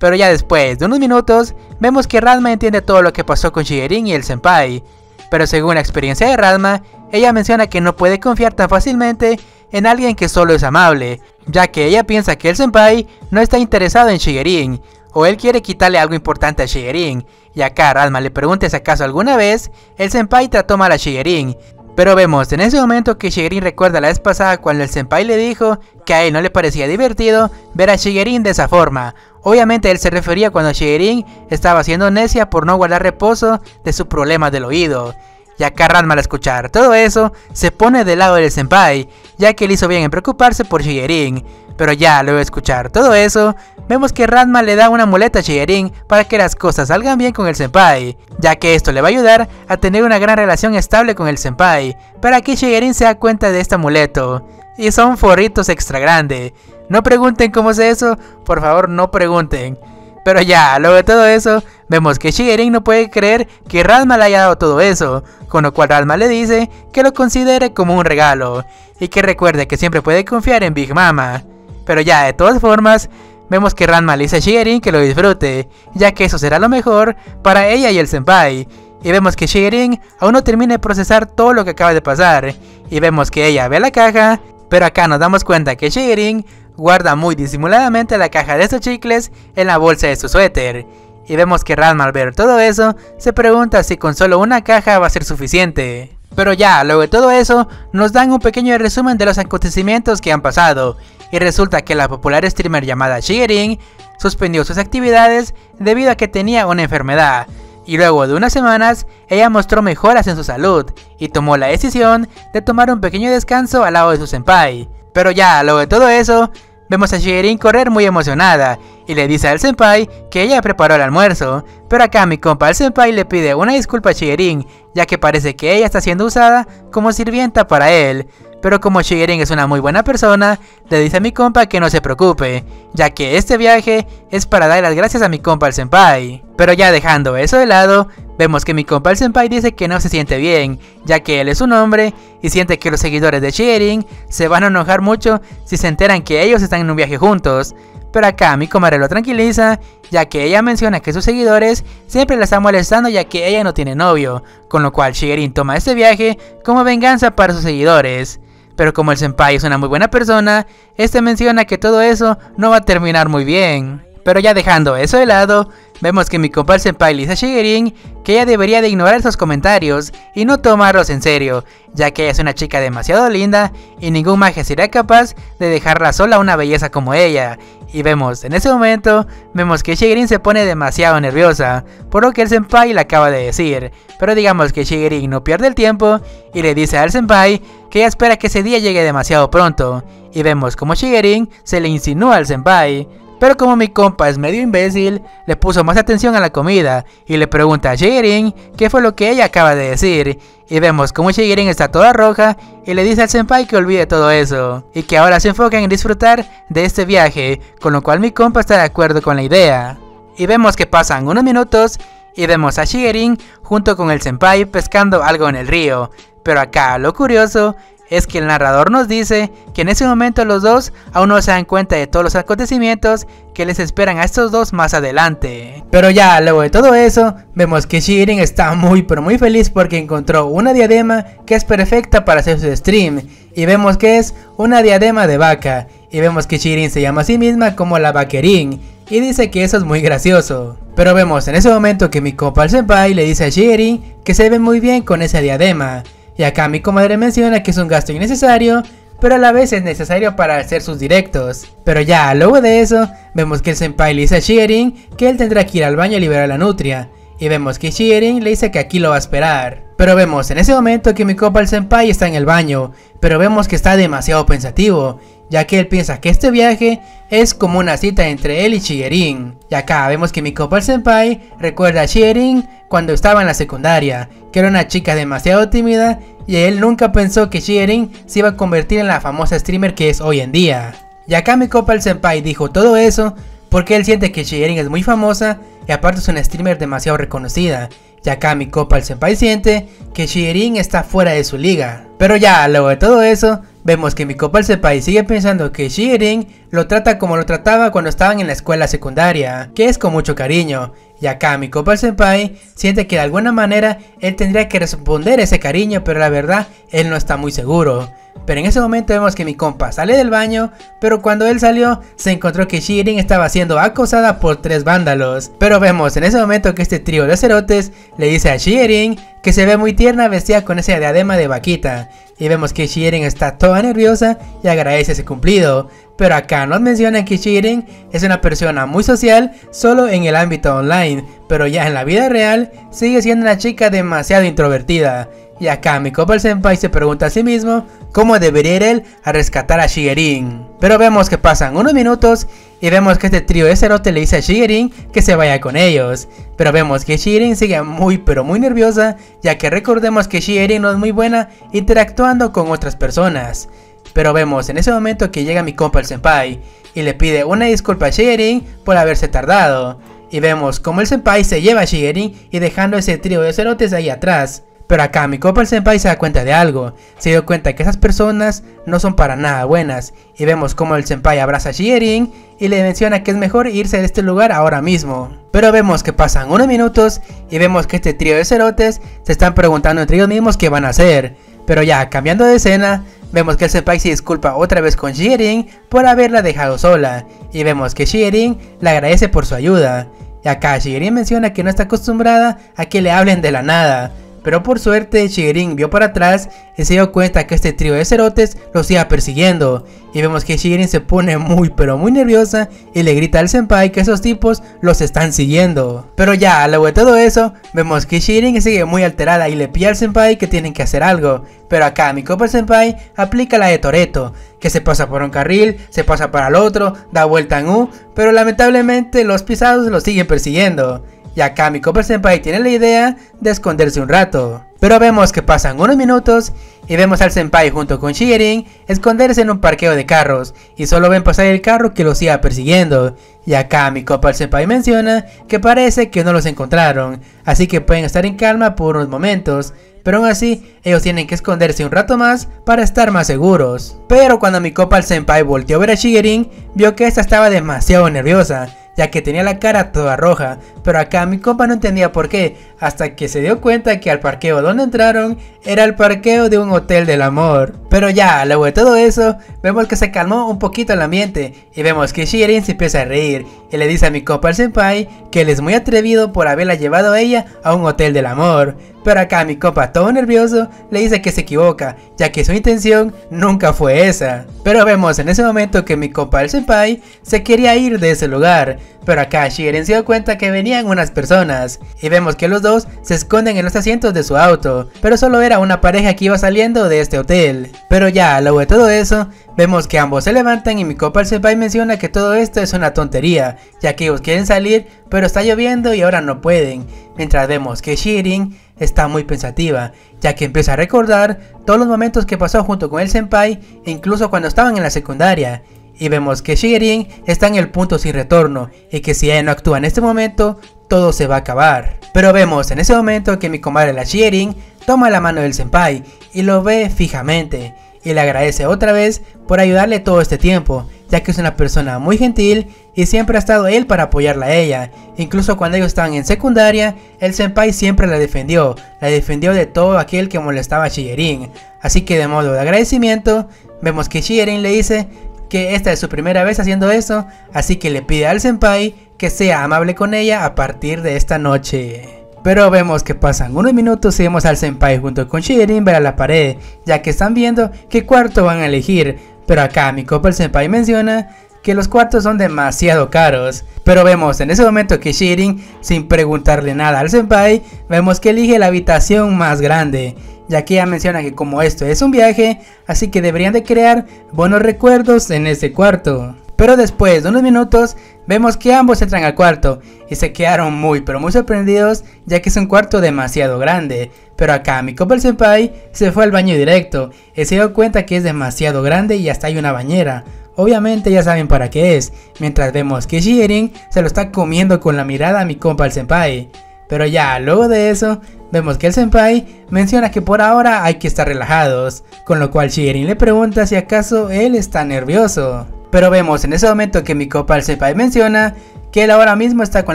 Pero ya después de unos minutos, vemos que Ranma entiende todo lo que pasó con Shigerin y el senpai. Pero según la experiencia de Ranma, ella menciona que no puede confiar tan fácilmente en alguien que solo es amable, ya que ella piensa que el senpai no está interesado en Shigerin, o él quiere quitarle algo importante a Shigerin. Y acá Ranma le pregunta si acaso alguna vez el senpai trató mal a Shigerin. Pero vemos en ese momento que Shigerin recuerda la vez pasada cuando el senpai le dijo que a él no le parecía divertido ver a Shigerin de esa forma. Obviamente él se refería cuando Shigerin estaba siendo necia por no guardar reposo de su problema del oído. Y acá Ranma al escuchar todo eso se pone del lado del senpai, ya que él hizo bien en preocuparse por Shigerin. Pero ya luego de escuchar todo eso, vemos que Ranma le da una muleta a Shigerin para que las cosas salgan bien con el senpai, ya que esto le va a ayudar a tener una gran relación estable con el senpai. Pero aquí Shigerin se da cuenta de este amuleto, y son forritos extra grande. No pregunten cómo es eso, por favor no pregunten. Pero ya, luego de todo eso, vemos que Shigerin no puede creer que Ranma le haya dado todo eso, con lo cual Ranma le dice que lo considere como un regalo, y que recuerde que siempre puede confiar en Big Mama. Pero ya, de todas formas, vemos que Ranma le dice a Shigerin que lo disfrute, ya que eso será lo mejor para ella y el senpai. Y vemos que Shigerin aún no termina de procesar todo lo que acaba de pasar. Y vemos que ella ve la caja, pero acá nos damos cuenta que Shigerin guarda muy disimuladamente la caja de estos chicles en la bolsa de su suéter. Y vemos que Ranma al ver todo eso, se pregunta si con solo una caja va a ser suficiente. Pero ya, luego de todo eso, nos dan un pequeño resumen de los acontecimientos que han pasado. Y resulta que la popular streamer llamada Shigerin suspendió sus actividades debido a que tenía una enfermedad. Y luego de unas semanas, ella mostró mejoras en su salud y tomó la decisión de tomar un pequeño descanso al lado de su senpai. Pero ya, luego de todo eso, vemos a Shigerin correr muy emocionada y le dice al senpai que ella preparó el almuerzo. Pero acá mi compa el senpai le pide una disculpa a Shigerin, ya que parece que ella está siendo usada como sirvienta para él. Pero como Shigerin es una muy buena persona, le dice a mi compa que no se preocupe, ya que este viaje es para dar las gracias a mi compa el senpai. Pero ya dejando eso de lado, vemos que mi compa el senpai dice que no se siente bien, ya que él es un hombre y siente que los seguidores de Shigerin se van a enojar mucho si se enteran que ellos están en un viaje juntos. Pero acá mi comadre lo tranquiliza, ya que ella menciona que sus seguidores siempre la están molestando ya que ella no tiene novio, con lo cual Shigerin toma este viaje como venganza para sus seguidores. Pero como el senpai es una muy buena persona, este menciona que todo eso no va a terminar muy bien. Pero ya dejando eso de lado, vemos que mi compa el senpai le dice a Shigerin que ella debería de ignorar esos comentarios y no tomarlos en serio, ya que ella es una chica demasiado linda y ningún magia sería capaz de dejarla sola a una belleza como ella. Y vemos, en ese momento, vemos que Shigerin se pone demasiado nerviosa por lo que el senpai le acaba de decir. Pero digamos que Shigerin no pierde el tiempo y le dice al senpai que ella espera que ese día llegue demasiado pronto. Y vemos como Shigerin se le insinúa al senpai. Pero como mi compa es medio imbécil, le puso más atención a la comida y le pregunta a Shigerin qué fue lo que ella acaba de decir. Y vemos como Shigerin está toda roja y le dice al senpai que olvide todo eso y que ahora se enfoquen en disfrutar de este viaje, con lo cual mi compa está de acuerdo con la idea. Y vemos que pasan unos minutos y vemos a Shigerin junto con el senpai pescando algo en el río. Pero acá lo curioso es que el narrador nos dice que en ese momento los dos aún no se dan cuenta de todos los acontecimientos que les esperan a estos dos más adelante. Pero ya luego de todo eso, vemos que Shigerin está muy feliz porque encontró una diadema que es perfecta para hacer su stream. Y vemos que es una diadema de vaca. Y vemos que Shigerin se llama a sí misma como la Vaquerín y dice que eso es muy gracioso. Pero vemos en ese momento que mi compa el senpai le dice a Shigerin que se ve muy bien con esa diadema. Y acá mi comadre menciona que es un gasto innecesario, pero a la vez es necesario para hacer sus directos. Pero ya luego de eso, vemos que el senpai le dice a Shigerin que él tendrá que ir al baño a liberar la nutria. Y vemos que Shigerin le dice que aquí lo va a esperar. Pero vemos en ese momento que mi compa el senpai está en el baño, pero vemos que está demasiado pensativo, ya que él piensa que este viaje es como una cita entre él y Shigerin. Y acá vemos que mi compa el senpai recuerda a Shigerin cuando estaba en la secundaria, que era una chica demasiado tímida y él nunca pensó que Shigerin se iba a convertir en la famosa streamer que es hoy en día. Y acá mi compa el senpai dijo todo eso porque él siente que Shigerin es muy famosa y aparte es una streamer demasiado reconocida. Y acá mi compa el senpai siente que Shigerin está fuera de su liga. Pero ya luego de todo eso, vemos que mi compa el senpai sigue pensando que Shigerin lo trata como lo trataba cuando estaban en la escuela secundaria, que es con mucho cariño. Y acá mi compa el senpai siente que de alguna manera él tendría que responder ese cariño, pero la verdad él no está muy seguro. Pero en ese momento vemos que mi compa sale del baño, pero cuando él salió se encontró que Shigerin estaba siendo acosada por 3 vándalos. Pero vemos en ese momento que este trío de cerotes le dice a Shigerin que se ve muy tierna vestida con ese diadema de vaquita. Y vemos que Shigerin está toda nerviosa y agradece ese cumplido. Pero acá nos mencionan que Shigerin es una persona muy social solo en el ámbito online, pero ya en la vida real sigue siendo una chica demasiado introvertida. Y acá mi compa el senpai se pregunta a sí mismo cómo debería ir él a rescatar a Shigerin. Pero vemos que pasan unos minutos y vemos que este trío de cerote le dice a Shigerin que se vaya con ellos. Pero vemos que Shigerin sigue muy nerviosa, ya que recordemos que Shigerin no es muy buena interactuando con otras personas. Pero vemos en ese momento que llega mi compa el senpai y le pide una disculpa a Shigerin por haberse tardado. Y vemos como el senpai se lleva a Shigerin y dejando ese trío de cerotes ahí atrás. Pero acá mi compa el senpai se da cuenta de algo, se dio cuenta que esas personas no son para nada buenas, y vemos como el senpai abraza a Shigerin y le menciona que es mejor irse de este lugar ahora mismo. Pero vemos que pasan unos minutos y vemos que este trío de cerotes se están preguntando entre ellos mismos qué van a hacer. Pero ya cambiando de escena, vemos que el senpai se disculpa otra vez con Shigerin por haberla dejado sola, y vemos que Shigerin le agradece por su ayuda. Y acá Shigerin menciona que no está acostumbrada a que le hablen de la nada, pero por suerte Shigerin vio para atrás y se dio cuenta que este trío de cerotes los iba persiguiendo, y vemos que Shigerin se pone muy nerviosa y le grita al senpai que esos tipos los están siguiendo. Pero ya luego de todo eso, vemos que Shigerin sigue muy alterada y le pide al senpai que tienen que hacer algo, pero acá mi compa el senpai aplica la de Toretto, que se pasa por un carril, se pasa para el otro, da vuelta en U, pero lamentablemente los pisados los siguen persiguiendo. Y acá mi compa el senpai tiene la idea de esconderse un rato. Pero vemos que pasan unos minutos y vemos al senpai junto con Shigerin esconderse en un parqueo de carros, y solo ven pasar el carro que los iba persiguiendo. Y acá mi compa el senpai menciona que parece que no los encontraron, así que pueden estar en calma por unos momentos, pero aún así ellos tienen que esconderse un rato más para estar más seguros. Pero cuando mi compa el senpai volteó a ver a Shigerin, vio que esta estaba demasiado nerviosa, ya que tenía la cara toda roja, pero acá mi compa no entendía por qué, hasta que se dio cuenta que al parqueo donde entraron era el parqueo de un hotel del amor. Pero ya luego de todo eso, vemos que se calmó un poquito el ambiente, y vemos que Shigerin se empieza a reír, y le dice a mi compa el senpai que él es muy atrevido por haberla llevado a ella a un hotel del amor. Pero acá mi compa todo nervioso le dice que se equivoca, ya que su intención nunca fue esa. Pero vemos en ese momento que mi compa el senpai se quería ir de ese lugar, pero acá Shigerin se dio cuenta que venían unas personas, y vemos que los dos se esconden en los asientos de su auto, pero solo era una pareja que iba saliendo de este hotel. Pero ya luego de todo eso, vemos que ambos se levantan y mi compa el senpai menciona que todo esto es una tontería, ya que ellos quieren salir pero está lloviendo y ahora no pueden, mientras vemos que Shigerin está muy pensativa, ya que empieza a recordar todos los momentos que pasó junto con el senpai, incluso cuando estaban en la secundaria. Y vemos que Shigerin está en el punto sin retorno, y que si ella no actúa en este momento, todo se va a acabar. Pero vemos en ese momento que mi comadre la Shigerin toma la mano del senpai y lo ve fijamente, y le agradece otra vez por ayudarle todo este tiempo, ya que es una persona muy gentil y siempre ha estado él para apoyarla a ella. Incluso cuando ellos estaban en secundaria, el senpai siempre la defendió de todo aquel que molestaba a Shigerin. Así que de modo de agradecimiento, vemos que Shigerin le dice que esta es su primera vez haciendo eso, así que le pide al senpai que sea amable con ella a partir de esta noche. Pero vemos que pasan unos minutos y vemos al senpai junto con Shigerin ver a la pared, ya que están viendo qué cuarto van a elegir. Pero acá mi compa el senpai menciona que los cuartos son demasiado caros. Pero vemos en ese momento que Shigerin, sin preguntarle nada al senpai, vemos que elige la habitación más grande, ya que ella menciona que como esto es un viaje, así que deberían de crear buenos recuerdos en ese cuarto. Pero después de unos minutos, vemos que ambos entran al cuarto y se quedaron muy sorprendidos, ya que es un cuarto demasiado grande. Pero acá mi compa el senpai se fue al baño directo y se dio cuenta que es demasiado grande y hasta hay una bañera. Obviamente ya saben para qué es, mientras vemos que Shigerin se lo está comiendo con la mirada a mi compa el senpai. Pero ya luego de eso, vemos que el senpai menciona que por ahora hay que estar relajados, con lo cual Shigerin le pregunta si acaso él está nervioso. Pero vemos en ese momento que mi compa el senpai menciona que él ahora mismo está con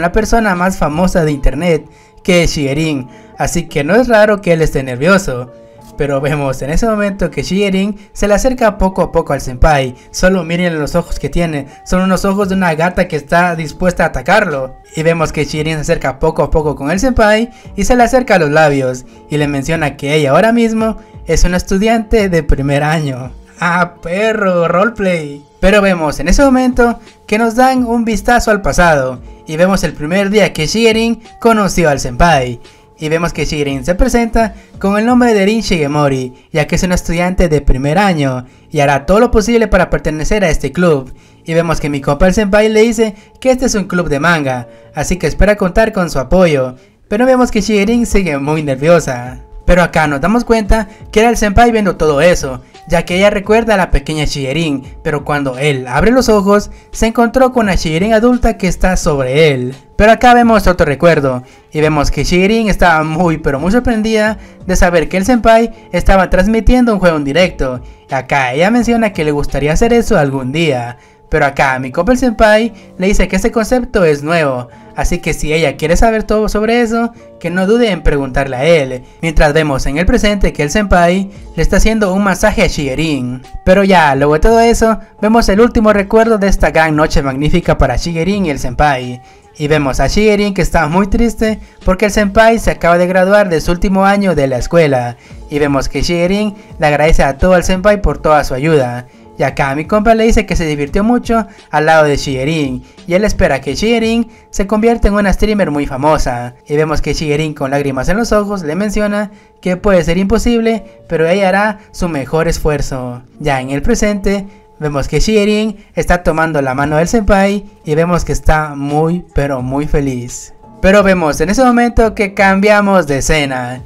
la persona más famosa de internet, que es Shigerin, así que no es raro que él esté nervioso. Pero vemos en ese momento que Shigerin se le acerca poco a poco al senpai. Solo miren los ojos que tiene, son unos ojos de una gata que está dispuesta a atacarlo. Y vemos que Shigerin se acerca poco a poco con el senpai y se le acerca a los labios y le menciona que ella ahora mismo es una estudiante de primer año. ¡Ah, perro! Roleplay. Pero vemos en ese momento que nos dan un vistazo al pasado y vemos el primer día que Shigerin conoció al senpai. Y vemos que Shigerin se presenta con el nombre de Rin Shigemori, ya que es una estudiante de primer año y hará todo lo posible para pertenecer a este club. Y vemos que mi compa el senpai le dice que este es un club de manga, así que espera contar con su apoyo. Pero vemos que Shigerin sigue muy nerviosa. Pero acá nos damos cuenta que era el senpai viendo todo eso, ya que ella recuerda a la pequeña Shigerin, pero cuando él abre los ojos, se encontró con la Shigerin adulta que está sobre él. Pero acá vemos otro recuerdo, y vemos que Shigerin estaba muy pero muy sorprendida de saber que el senpai estaba transmitiendo un juego en directo. Acá ella menciona que le gustaría hacer eso algún día, pero acá mi compa el senpai le dice que este concepto es nuevo, así que si ella quiere saber todo sobre eso, que no dude en preguntarle a él. Mientras vemos en el presente que el senpai le está haciendo un masaje a Shigerin. Pero ya, luego de todo eso, vemos el último recuerdo de esta gran noche magnífica para Shigerin y el senpai. Y vemos a Shigerin que está muy triste porque el senpai se acaba de graduar de su último año de la escuela. Y vemos que Shigerin le agradece a todo el senpai por toda su ayuda. Y acá mi compa le dice que se divirtió mucho al lado de Shigerin, y él espera que Shigerin se convierta en una streamer muy famosa. Y vemos que Shigerin con lágrimas en los ojos le menciona que puede ser imposible, pero ella hará su mejor esfuerzo. Ya en el presente, vemos que Shigerin está tomando la mano del senpai y vemos que está muy pero muy feliz. Pero vemos en ese momento que cambiamos de escena.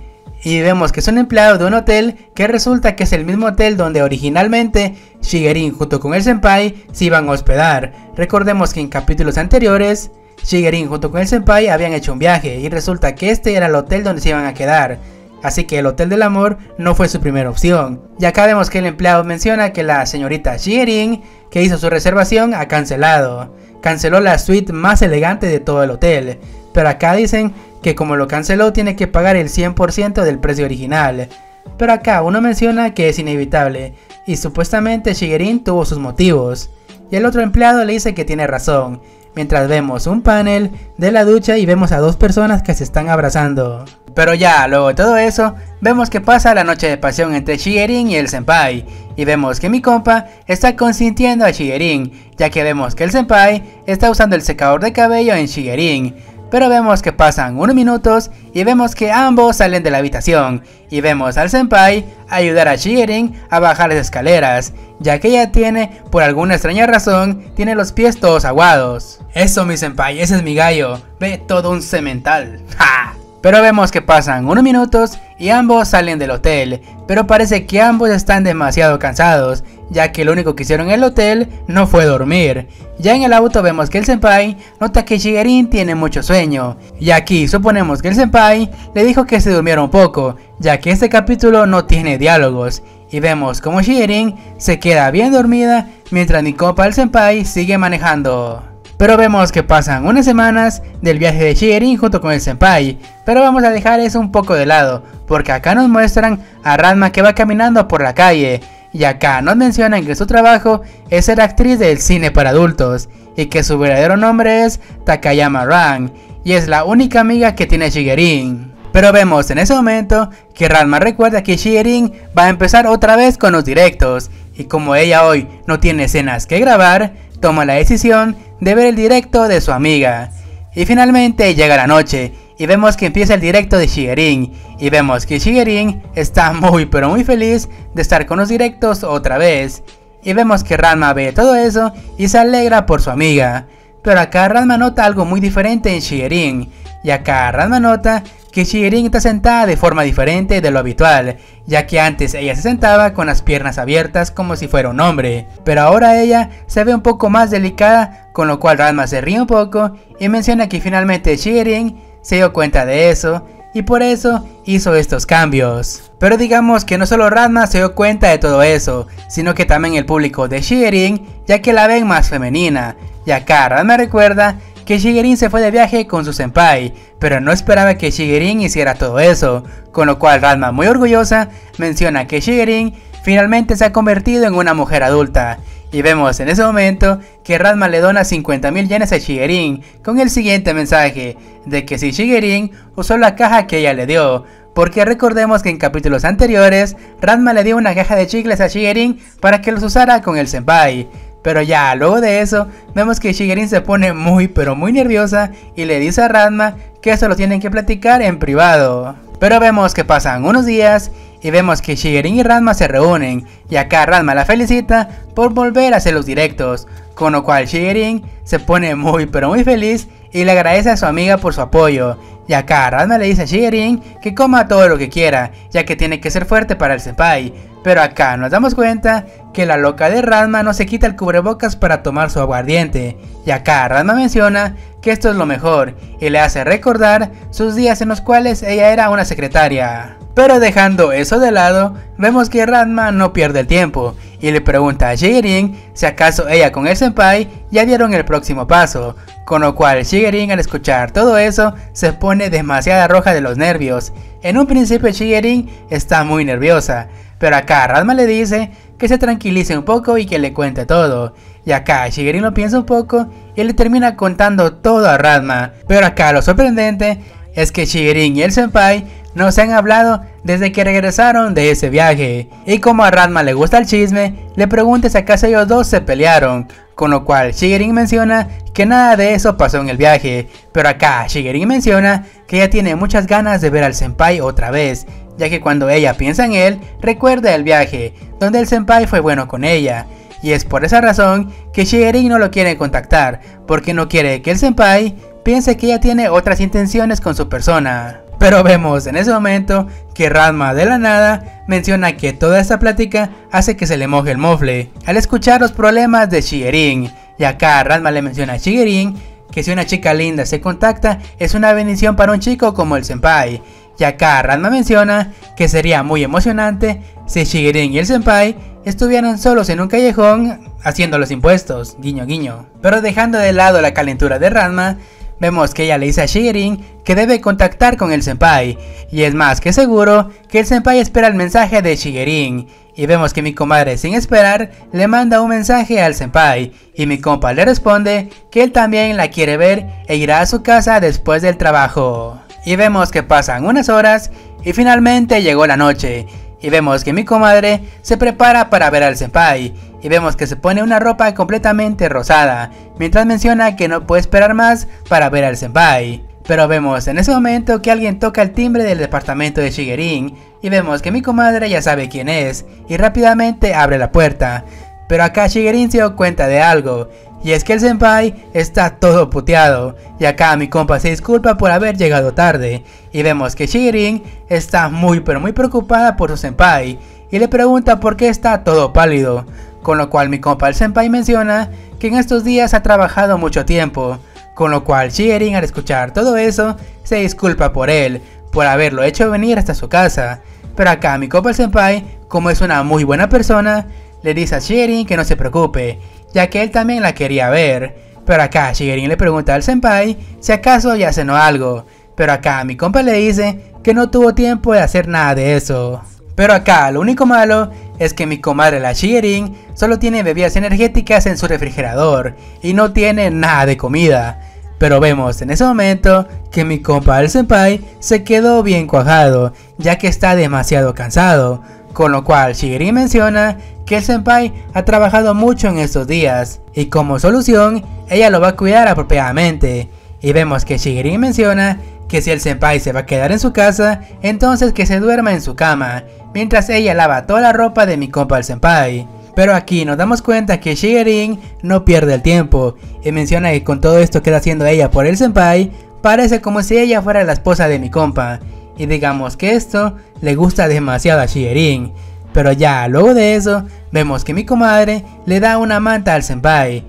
Y vemos que es un empleado de un hotel que resulta que es el mismo hotel donde originalmente Shigerin junto con el senpai se iban a hospedar. Recordemos que en capítulos anteriores Shigerin junto con el senpai habían hecho un viaje y resulta que este era el hotel donde se iban a quedar. Así que el hotel del amor no fue su primera opción. Y acá vemos que el empleado menciona que la señorita Shigerin que hizo su reservación ha cancelado. Canceló la suite más elegante de todo el hotel. Pero acá dicen que como lo canceló tiene que pagar el 100% del precio original. Pero acá uno menciona que es inevitable y supuestamente Shigerin tuvo sus motivos. Y el otro empleado le dice que tiene razón. Mientras vemos un panel de la ducha y vemos a dos personas que se están abrazando. Pero ya, luego de todo eso, vemos que pasa la noche de pasión entre Shigerin y el senpai. Y vemos que mi compa está consintiendo a Shigerin, ya que vemos que el senpai está usando el secador de cabello en Shigerin. Pero vemos que pasan unos minutos y vemos que ambos salen de la habitación. Y vemos al senpai ayudar a Shigerin a bajar las escaleras, ya que ella tiene, por alguna extraña razón, tiene los pies todos aguados. Eso mi senpai, ese es mi gallo, ve todo un cemental. ¡Ja! Pero vemos que pasan unos minutos y ambos salen del hotel, pero parece que ambos están demasiado cansados, ya que lo único que hicieron en el hotel no fue dormir. Ya en el auto vemos que el senpai nota que Shigerin tiene mucho sueño, y aquí suponemos que el senpai le dijo que se durmiera un poco, ya que este capítulo no tiene diálogos, y vemos como Shigerin se queda bien dormida mientras mi compa el senpai sigue manejando. Pero vemos que pasan unas semanas del viaje de Shigerin junto con el senpai, pero vamos a dejar eso un poco de lado, porque acá nos muestran a Ranma que va caminando por la calle, y acá nos mencionan que su trabajo es ser actriz del cine para adultos, y que su verdadero nombre es Takayama Ran, y es la única amiga que tiene Shigerin. Pero vemos en ese momento que Ranma recuerda que Shigerin va a empezar otra vez con los directos, y como ella hoy no tiene escenas que grabar, toma la decisión de ver el directo de su amiga. Y finalmente llega la noche y vemos que empieza el directo de Shigerin, y vemos que Shigerin está muy pero muy feliz de estar con los directos otra vez. Y vemos que Ranma ve todo eso y se alegra por su amiga. Pero acá Ranma nota algo muy diferente en Shigerin, y acá Ranma nota que Shigerin está sentada de forma diferente de lo habitual, ya que antes ella se sentaba con las piernas abiertas como si fuera un hombre, pero ahora ella se ve un poco más delicada, con lo cual Ranma se ríe un poco y menciona que finalmente Shigerin se dio cuenta de eso y por eso hizo estos cambios. Pero digamos que no solo Ranma se dio cuenta de todo eso, sino que también el público de Shigerin, ya que la ven más femenina. Y acá Ranma recuerda que Shigerin se fue de viaje con su senpai, pero no esperaba que Shigerin hiciera todo eso, con lo cual Ranma, muy orgullosa, menciona que Shigerin finalmente se ha convertido en una mujer adulta. Y vemos en ese momento que Ranma le dona 50.000 yenes a Shigerin con el siguiente mensaje, de que si Shigerin usó la caja que ella le dio, porque recordemos que en capítulos anteriores Ranma le dio una caja de chicles a Shigerin para que los usara con el senpai. Pero ya luego de eso vemos que Shigerin se pone muy pero muy nerviosa y le dice a Ranma que eso lo tienen que platicar en privado. Pero vemos que pasan unos días y vemos que Shigerin y Ranma se reúnen, y acá Ranma la felicita por volver a hacer los directos, con lo cual Shigerin se pone muy pero muy feliz y le agradece a su amiga por su apoyo. Y acá Ranma le dice a Shigerin que coma todo lo que quiera, ya que tiene que ser fuerte para el senpai. Pero acá nos damos cuenta que la loca de Ranma no se quita el cubrebocas para tomar su aguardiente, y acá Ranma menciona que esto es lo mejor y le hace recordar sus días en los cuales ella era una secretaria. Pero dejando eso de lado, vemos que Ranma no pierde el tiempo y le pregunta a Shigerin si acaso ella con el senpai ya dieron el próximo paso, con lo cual Shigerin al escuchar todo eso se pone demasiado roja de los nervios. En un principio Shigerin está muy nerviosa, pero acá Ranma le dice que se tranquilice un poco y que le cuente todo. Y acá Shigerin lo piensa un poco y le termina contando todo a Ranma. Pero acá lo sorprendente es que Shigerin y el senpai no se han hablado desde que regresaron de ese viaje. Y como a Ranma le gusta el chisme, le pregunta si acaso ellos dos se pelearon. Con lo cual Shigerin menciona que nada de eso pasó en el viaje. Pero acá Shigerin menciona que ella tiene muchas ganas de ver al senpai otra vez, ya que cuando ella piensa en él, recuerda el viaje, donde el senpai fue bueno con ella. Y es por esa razón que Shigerin no lo quiere contactar, porque no quiere que el senpai piense que ella tiene otras intenciones con su persona. Pero vemos en ese momento que Ranma de la nada menciona que toda esta plática hace que se le moje el mofle al escuchar los problemas de Shigerin. Y acá Ranma le menciona a Shigerin que si una chica linda se contacta es una bendición para un chico como el senpai. Y acá Ranma menciona que sería muy emocionante si Shigerin y el senpai estuvieran solos en un callejón haciendo los impuestos, guiño guiño. Pero dejando de lado la calentura de Ranma, vemos que ella le dice a Shigerin que debe contactar con el senpai, y es más que seguro que el senpai espera el mensaje de Shigerin. Y vemos que mi comadre sin esperar le manda un mensaje al senpai, y mi compa le responde que él también la quiere ver e irá a su casa después del trabajo. Y vemos que pasan unas horas y finalmente llegó la noche, y vemos que mi comadre se prepara para ver al senpai, y vemos que se pone una ropa completamente rosada, mientras menciona que no puede esperar más para ver al senpai. Pero vemos en ese momento que alguien toca el timbre del departamento de Shigerin, y vemos que mi comadre ya sabe quién es, y rápidamente abre la puerta. Pero acá Shigerin se dio cuenta de algo, y es que el senpai está todo puteado, y acá mi compa se disculpa por haber llegado tarde, y vemos que Shigerin está muy preocupada por su senpai, y le pregunta por qué está todo pálido, con lo cual mi compa el senpai menciona que en estos días ha trabajado mucho tiempo, con lo cual Shigerin al escuchar todo eso se disculpa por él, por haberlo hecho venir hasta su casa. Pero acá mi compa el senpai, como es una muy buena persona, le dice a Shigerin que no se preocupe, ya que él también la quería ver. Pero acá Shigerin le pregunta al senpai si acaso ya cenó algo, pero acá mi compa le dice que no tuvo tiempo de hacer nada de eso. Pero acá lo único malo es que mi comadre la Shigerin solo tiene bebidas energéticas en su refrigerador y no tiene nada de comida. Pero vemos en ese momento que mi compa el senpai se quedó bien cuajado, ya que está demasiado cansado, con lo cual Shigerin menciona que el senpai ha trabajado mucho en estos días, y como solución ella lo va a cuidar apropiadamente. Y vemos que Shigerin menciona que si el senpai se va a quedar en su casa, entonces que se duerma en su cama, mientras ella lava toda la ropa de mi compa el senpai. Pero aquí nos damos cuenta que Shigerin no pierde el tiempo, y menciona que con todo esto que está haciendo ella por el senpai, parece como si ella fuera la esposa de mi compa, y digamos que esto le gusta demasiado a Shigerin. Pero ya luego de eso, vemos que mi comadre le da una manta al senpai.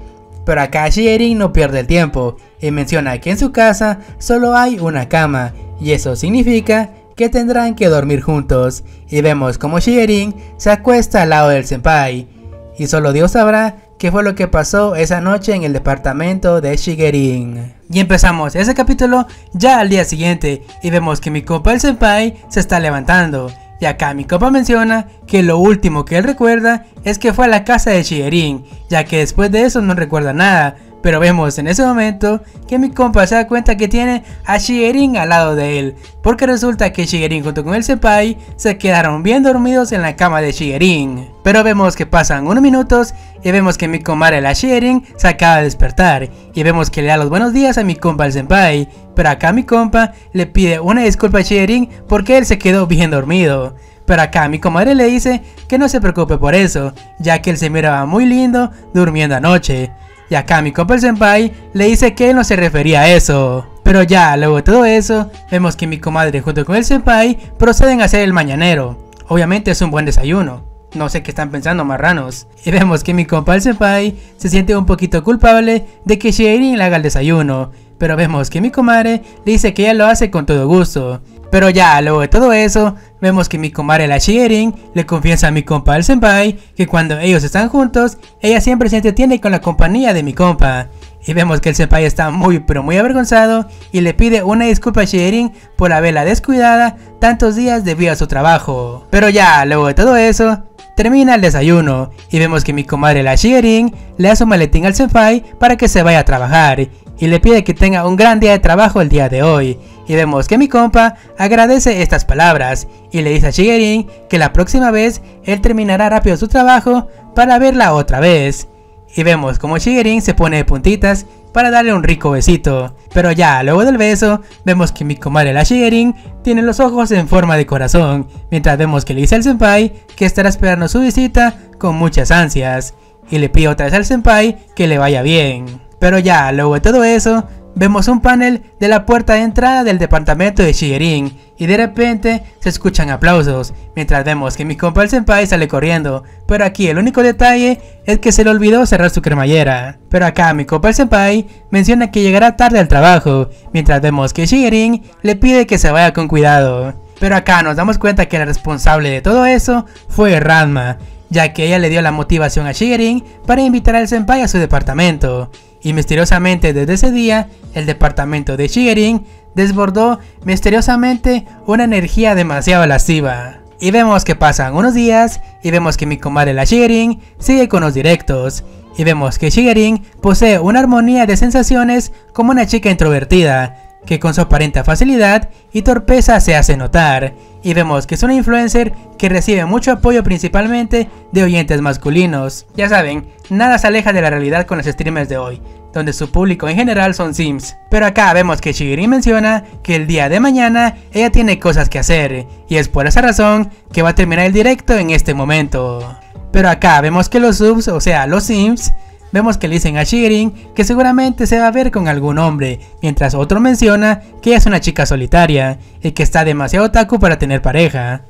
Pero acá Shigerin no pierde el tiempo, y menciona que en su casa solo hay una cama, y eso significa que tendrán que dormir juntos. Y vemos como Shigerin se acuesta al lado del senpai, y solo Dios sabrá qué fue lo que pasó esa noche en el departamento de Shigerin. Y empezamos ese capítulo ya al día siguiente, y vemos que mi compa el senpai se está levantando. Y acá mi compa menciona que lo último que él recuerda es que fue a la casa de Shigerin, ya que después de eso no recuerda nada. Pero vemos en ese momento que mi compa se da cuenta que tiene a Shigerin al lado de él, porque resulta que Shigerin junto con el senpai se quedaron bien dormidos en la cama de Shigerin. Pero vemos que pasan unos minutos y vemos que mi comadre la Shigerin se acaba de despertar, y vemos que le da los buenos días a mi compa el senpai. Pero acá mi compa le pide una disculpa a Shigerin porque él se quedó bien dormido. Pero acá mi comadre le dice que no se preocupe por eso, ya que él se miraba muy lindo durmiendo anoche. Y acá mi compa el senpai le dice que él no se refería a eso. Pero ya luego de todo eso, vemos que mi comadre junto con el senpai proceden a hacer el mañanero. Obviamente es un buen desayuno. No sé qué están pensando, marranos. Y vemos que mi compa el senpai se siente un poquito culpable de que Shirin le haga el desayuno, pero vemos que mi comadre le dice que ella lo hace con todo gusto. Pero ya luego de todo eso, vemos que mi comadre la Shirin le confiesa a mi compa el senpai que cuando ellos están juntos, ella siempre se entretiene con la compañía de mi compa. Y vemos que el senpai está muy avergonzado y le pide una disculpa a Shirin por haberla descuidada tantos días debido a su trabajo. Pero ya luego de todo eso, termina el desayuno y vemos que mi comadre la Shirin le hace un maletín al senpai para que se vaya a trabajar y le pide que tenga un gran día de trabajo el día de hoy. Y vemos que mi compa agradece estas palabras y le dice a Shirin que la próxima vez él terminará rápido su trabajo para verla otra vez. Y vemos como Shirin se pone de puntitas para darle un rico besito. Pero ya luego del beso, vemos que mi comadre la Shirin tiene los ojos en forma de corazón, mientras vemos que le dice al senpai que estará esperando su visita con muchas ansias. Y le pide otra vez al senpai que le vaya bien. Pero ya luego de todo eso, vemos un panel de la puerta de entrada del departamento de Shirin y de repente se escuchan aplausos, mientras vemos que mi compa el senpai sale corriendo, pero aquí el único detalle es que se le olvidó cerrar su cremallera. Pero acá mi compa el senpai menciona que llegará tarde al trabajo, mientras vemos que Shirin le pide que se vaya con cuidado. Pero acá nos damos cuenta que la responsable de todo eso fue Ranma, ya que ella le dio la motivación a Shirin para invitar al senpai a su departamento. Y misteriosamente desde ese día, el departamento de Shirin desbordó misteriosamente una energía demasiado lasciva. Y vemos que pasan unos días y vemos que mi comadre la Shirin sigue con los directos. Y vemos que Shirin posee una armonía de sensaciones como una chica introvertida, que con su aparente facilidad y torpeza se hace notar. Y vemos que es una influencer que recibe mucho apoyo principalmente de oyentes masculinos. Ya saben, nada se aleja de la realidad con los streamers de hoy, donde su público en general son sims. Pero acá vemos que Shirin menciona que el día de mañana ella tiene cosas que hacer, y es por esa razón que va a terminar el directo en este momento. Pero acá vemos que los subs, o sea los sims, vemos que le dicen a Shirin que seguramente se va a ver con algún hombre, mientras otro menciona que ella es una chica solitaria y que está demasiado otaku para tener pareja.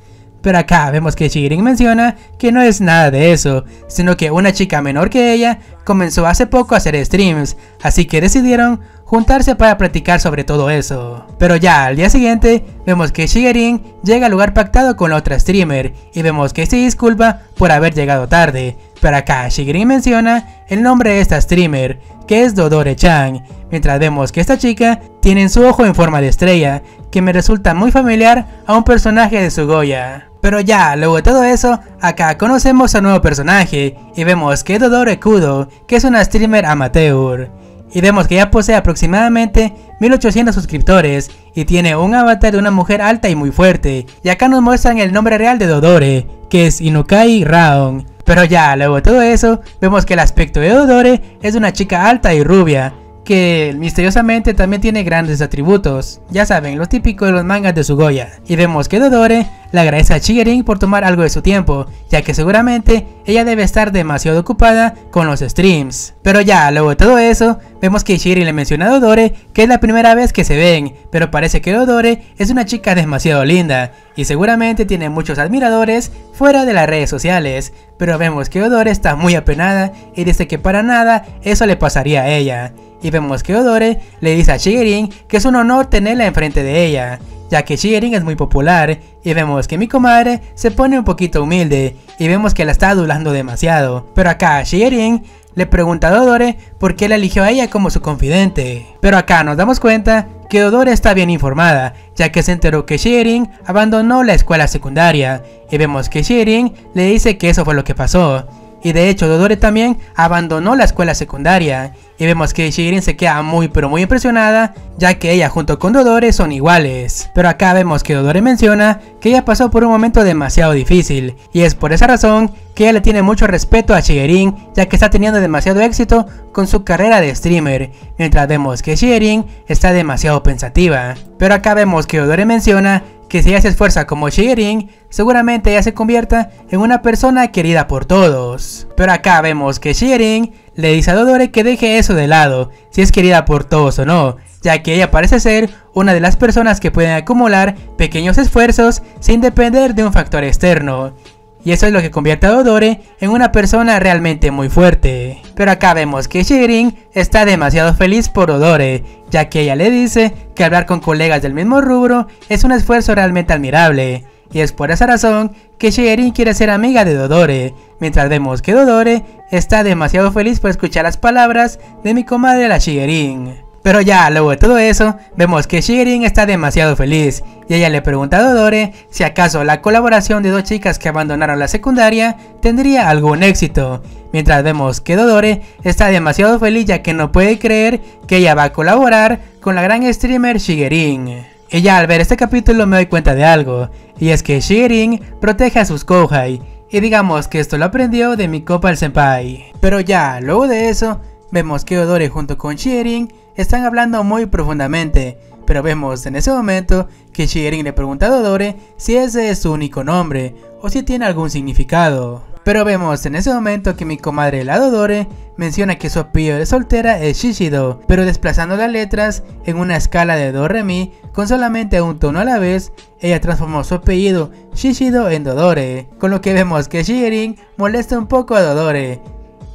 Pero acá vemos que Shirin menciona que no es nada de eso, sino que una chica menor que ella comenzó hace poco a hacer streams, así que decidieron juntarse para platicar sobre todo eso. Pero ya al día siguiente vemos que Shirin llega al lugar pactado con la otra streamer y vemos que se disculpa por haber llegado tarde. Pero acá Shirin menciona el nombre de esta streamer, que es Dodore-chan, mientras vemos que esta chica tiene en su ojo en forma de estrella, que me resulta muy familiar a un personaje de Sugoya. Pero ya luego de todo eso, acá conocemos a un nuevo personaje y vemos que es Dodore Kudo, que es una streamer amateur. Y vemos que ella posee aproximadamente 1800 suscriptores y tiene un avatar de una mujer alta y muy fuerte. Y acá nos muestran el nombre real de Dodore, que es Inukai Raon. Pero ya luego de todo eso, vemos que el aspecto de Dodore es de una chica alta y rubia, que misteriosamente también tiene grandes atributos, ya saben, los típicos de los mangas de Sugoya. Y vemos que Dodore le agradece a Shirin por tomar algo de su tiempo, ya que seguramente ella debe estar demasiado ocupada con los streams. Pero ya luego de todo eso, vemos que Shirin le menciona a Dodore que es la primera vez que se ven, pero parece que Dodore es una chica demasiado linda y seguramente tiene muchos admiradores fuera de las redes sociales. Pero vemos que Dodore está muy apenada y dice que para nada eso le pasaría a ella. Y vemos que Dodore le dice a Shirin que es un honor tenerla enfrente de ella, ya que Shirin es muy popular. Y vemos que mi comadre se pone un poquito humilde y vemos que la está adulando demasiado. Pero acá Shirin le pregunta a Dodore por qué la eligió a ella como su confidente. Pero acá nos damos cuenta que Dodore está bien informada, ya que se enteró que Shirin abandonó la escuela secundaria. Y vemos que Shirin le dice que eso fue lo que pasó. Y de hecho Dodore también abandonó la escuela secundaria. Y vemos que Shirin se queda muy impresionada, ya que ella junto con Dodore son iguales. Pero acá vemos que Dodore menciona que ella pasó por un momento demasiado difícil, y es por esa razón que ella le tiene mucho respeto a Shirin, ya que está teniendo demasiado éxito con su carrera de streamer, mientras vemos que Shirin está demasiado pensativa. Pero acá vemos que Dodore menciona que si ella se esfuerza como Shirin, seguramente ella se convierta en una persona querida por todos. Pero acá vemos que Shirin le dice a Dodore que deje eso de lado, si es querida por todos o no, ya que ella parece ser una de las personas que pueden acumular pequeños esfuerzos sin depender de un factor externo. y eso es lo que convierte a Dodore en una persona realmente muy fuerte. Pero acá vemos que Shigerin está demasiado feliz por Dodore, ya que ella le dice que hablar con colegas del mismo rubro es un esfuerzo realmente admirable, y es por esa razón que Shigerin quiere ser amiga de Dodore, mientras vemos que Dodore está demasiado feliz por escuchar las palabras de mi comadre la Shigerin. Pero ya luego de todo eso, vemos que Shigerin está demasiado feliz, y ella le pregunta a Dodore si acaso la colaboración de dos chicas que abandonaron la secundaria tendría algún éxito, mientras vemos que Dodore está demasiado feliz ya que no puede creer que ella va a colaborar con la gran streamer Shigerin. Y ya al ver este capítulo me doy cuenta de algo, y es que Shigerin protege a sus Kouhai, y digamos que esto lo aprendió de mi compa el senpai. Pero ya luego de eso, vemos que Dodore junto con Shigerin están hablando muy profundamente, pero vemos en ese momento que Shigerin le pregunta a Dodore si ese es su único nombre, o si tiene algún significado. Pero vemos en ese momento que mi comadre la Dodore menciona que su apellido de soltera es Shishido, pero desplazando las letras en una escala de do re mi con solamente un tono a la vez, ella transformó su apellido Shishido en Dodore, con lo que vemos que Shigerin molesta un poco a Dodore,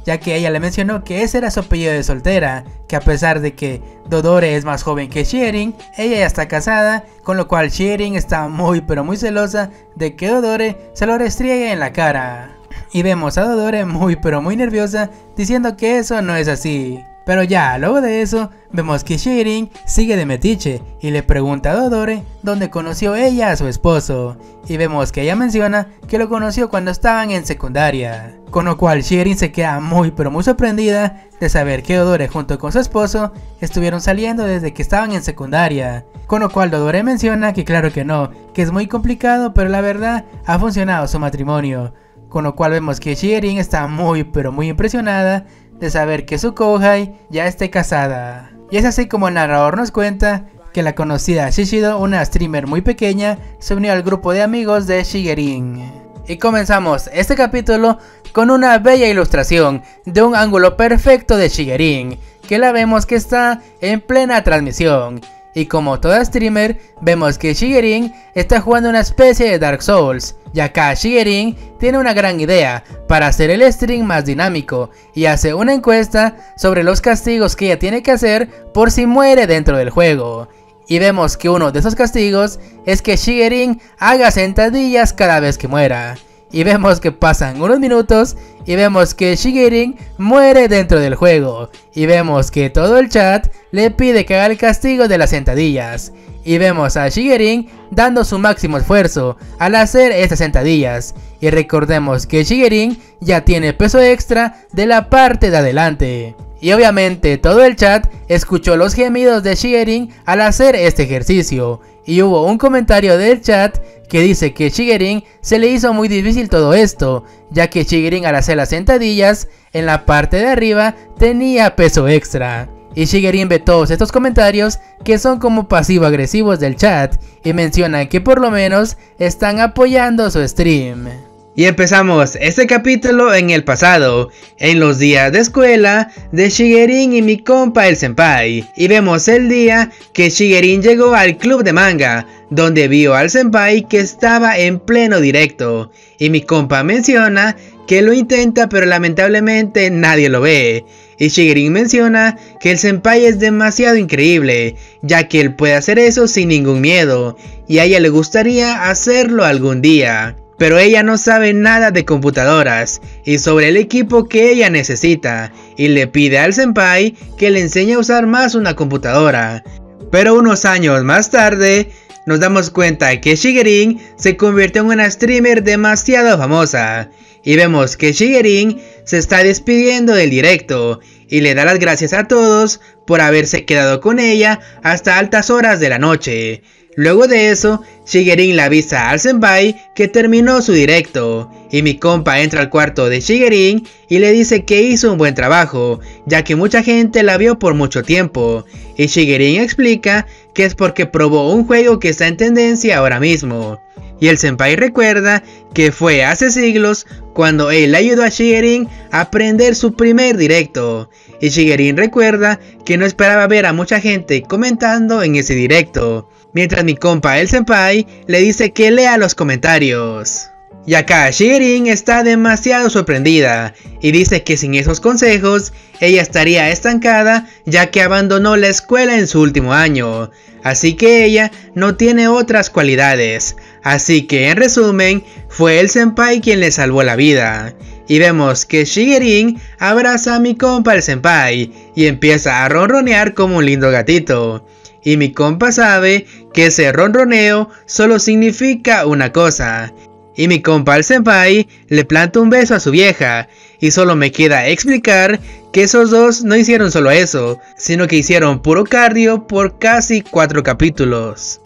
ya que ella le mencionó que ese era su apellido de soltera, que a pesar de que Dodore es más joven que Shigerin, ella ya está casada, con lo cual Shigerin está muy celosa de que Dodore se lo restriegue en la cara. Y vemos a Dodore muy nerviosa diciendo que eso no es así. Pero ya luego de eso vemos que Shigerin sigue de metiche y le pregunta a Dodore dónde conoció ella a su esposo, y vemos que ella menciona que lo conoció cuando estaban en secundaria, con lo cual Shigerin se queda muy sorprendida de saber que Dodore junto con su esposo estuvieron saliendo desde que estaban en secundaria, con lo cual Dodore menciona que claro que no, que es muy complicado, pero la verdad ha funcionado su matrimonio, con lo cual vemos que Shigerin está muy impresionada de saber que su Kouhai ya esté casada. Y es así como el narrador nos cuenta que la conocida Shishido, una streamer muy pequeña, se unió al grupo de amigos de Shigerin. Y comenzamos este capítulo con una bella ilustración de un ángulo perfecto de Shigerin, que la vemos que está en plena transmisión. Y como toda streamer, vemos que Shigerin está jugando una especie de Dark Souls, y acá Shigerin tiene una gran idea para hacer el stream más dinámico, y hace una encuesta sobre los castigos que ella tiene que hacer por si muere dentro del juego. Y vemos que uno de esos castigos es que Shigerin haga sentadillas cada vez que muera. Y vemos que pasan unos minutos y vemos que Shigerin muere dentro del juego. Y vemos que todo el chat le pide que haga el castigo de las sentadillas. Y vemos a Shigerin dando su máximo esfuerzo al hacer estas sentadillas. Y recordemos que Shigerin ya tiene peso extra de la parte de adelante. Y obviamente todo el chat escuchó los gemidos de Shigerin al hacer este ejercicio. Y hubo un comentario del chat que dice que Shigerin se le hizo muy difícil todo esto, ya que Shigerin al hacer las sentadillas en la parte de arriba tenía peso extra. Y Shigerin ve todos estos comentarios que son como pasivo-agresivos del chat y mencionan que por lo menos están apoyando su stream. Y empezamos este capítulo en el pasado, en los días de escuela de Shigerin y mi compa el senpai, y vemos el día que Shigerin llegó al club de manga, donde vio al senpai que estaba en pleno directo, y mi compa menciona que lo intenta pero lamentablemente nadie lo ve, y Shigerin menciona que el senpai es demasiado increíble, ya que él puede hacer eso sin ningún miedo, y a ella le gustaría hacerlo algún día. Pero ella no sabe nada de computadoras y sobre el equipo que ella necesita, y le pide al senpai que le enseñe a usar más una computadora. Pero unos años más tarde, nos damos cuenta que Shigerin se convirtió en una streamer demasiado famosa, y vemos que Shigerin se está despidiendo del directo y le da las gracias a todos por haberse quedado con ella hasta altas horas de la noche. Luego de eso, Shigerin le avisa al senpai que terminó su directo, y mi compa entra al cuarto de Shigerin y le dice que hizo un buen trabajo, ya que mucha gente la vio por mucho tiempo, y Shigerin explica que es porque probó un juego que está en tendencia ahora mismo. Y el senpai recuerda que fue hace siglos cuando él ayudó a Shigerin a aprender su primer directo, y Shigerin recuerda que no esperaba ver a mucha gente comentando en ese directo, mientras mi compa el senpai le dice que lea los comentarios. Y acá Shigerin está demasiado sorprendida y dice que sin esos consejos ella estaría estancada, ya que abandonó la escuela en su último año, así que ella no tiene otras cualidades, así que en resumen fue el senpai quien le salvó la vida. Y vemos que Shigerin abraza a mi compa el senpai y empieza a ronronear como un lindo gatito. Y mi compa sabe que ese ronroneo solo significa una cosa. Y mi compa el senpai le planta un beso a su vieja. Y solo me queda explicar que esos dos no hicieron solo eso, sino que hicieron puro cardio por casi 4 capítulos.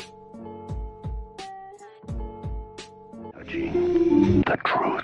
The truth.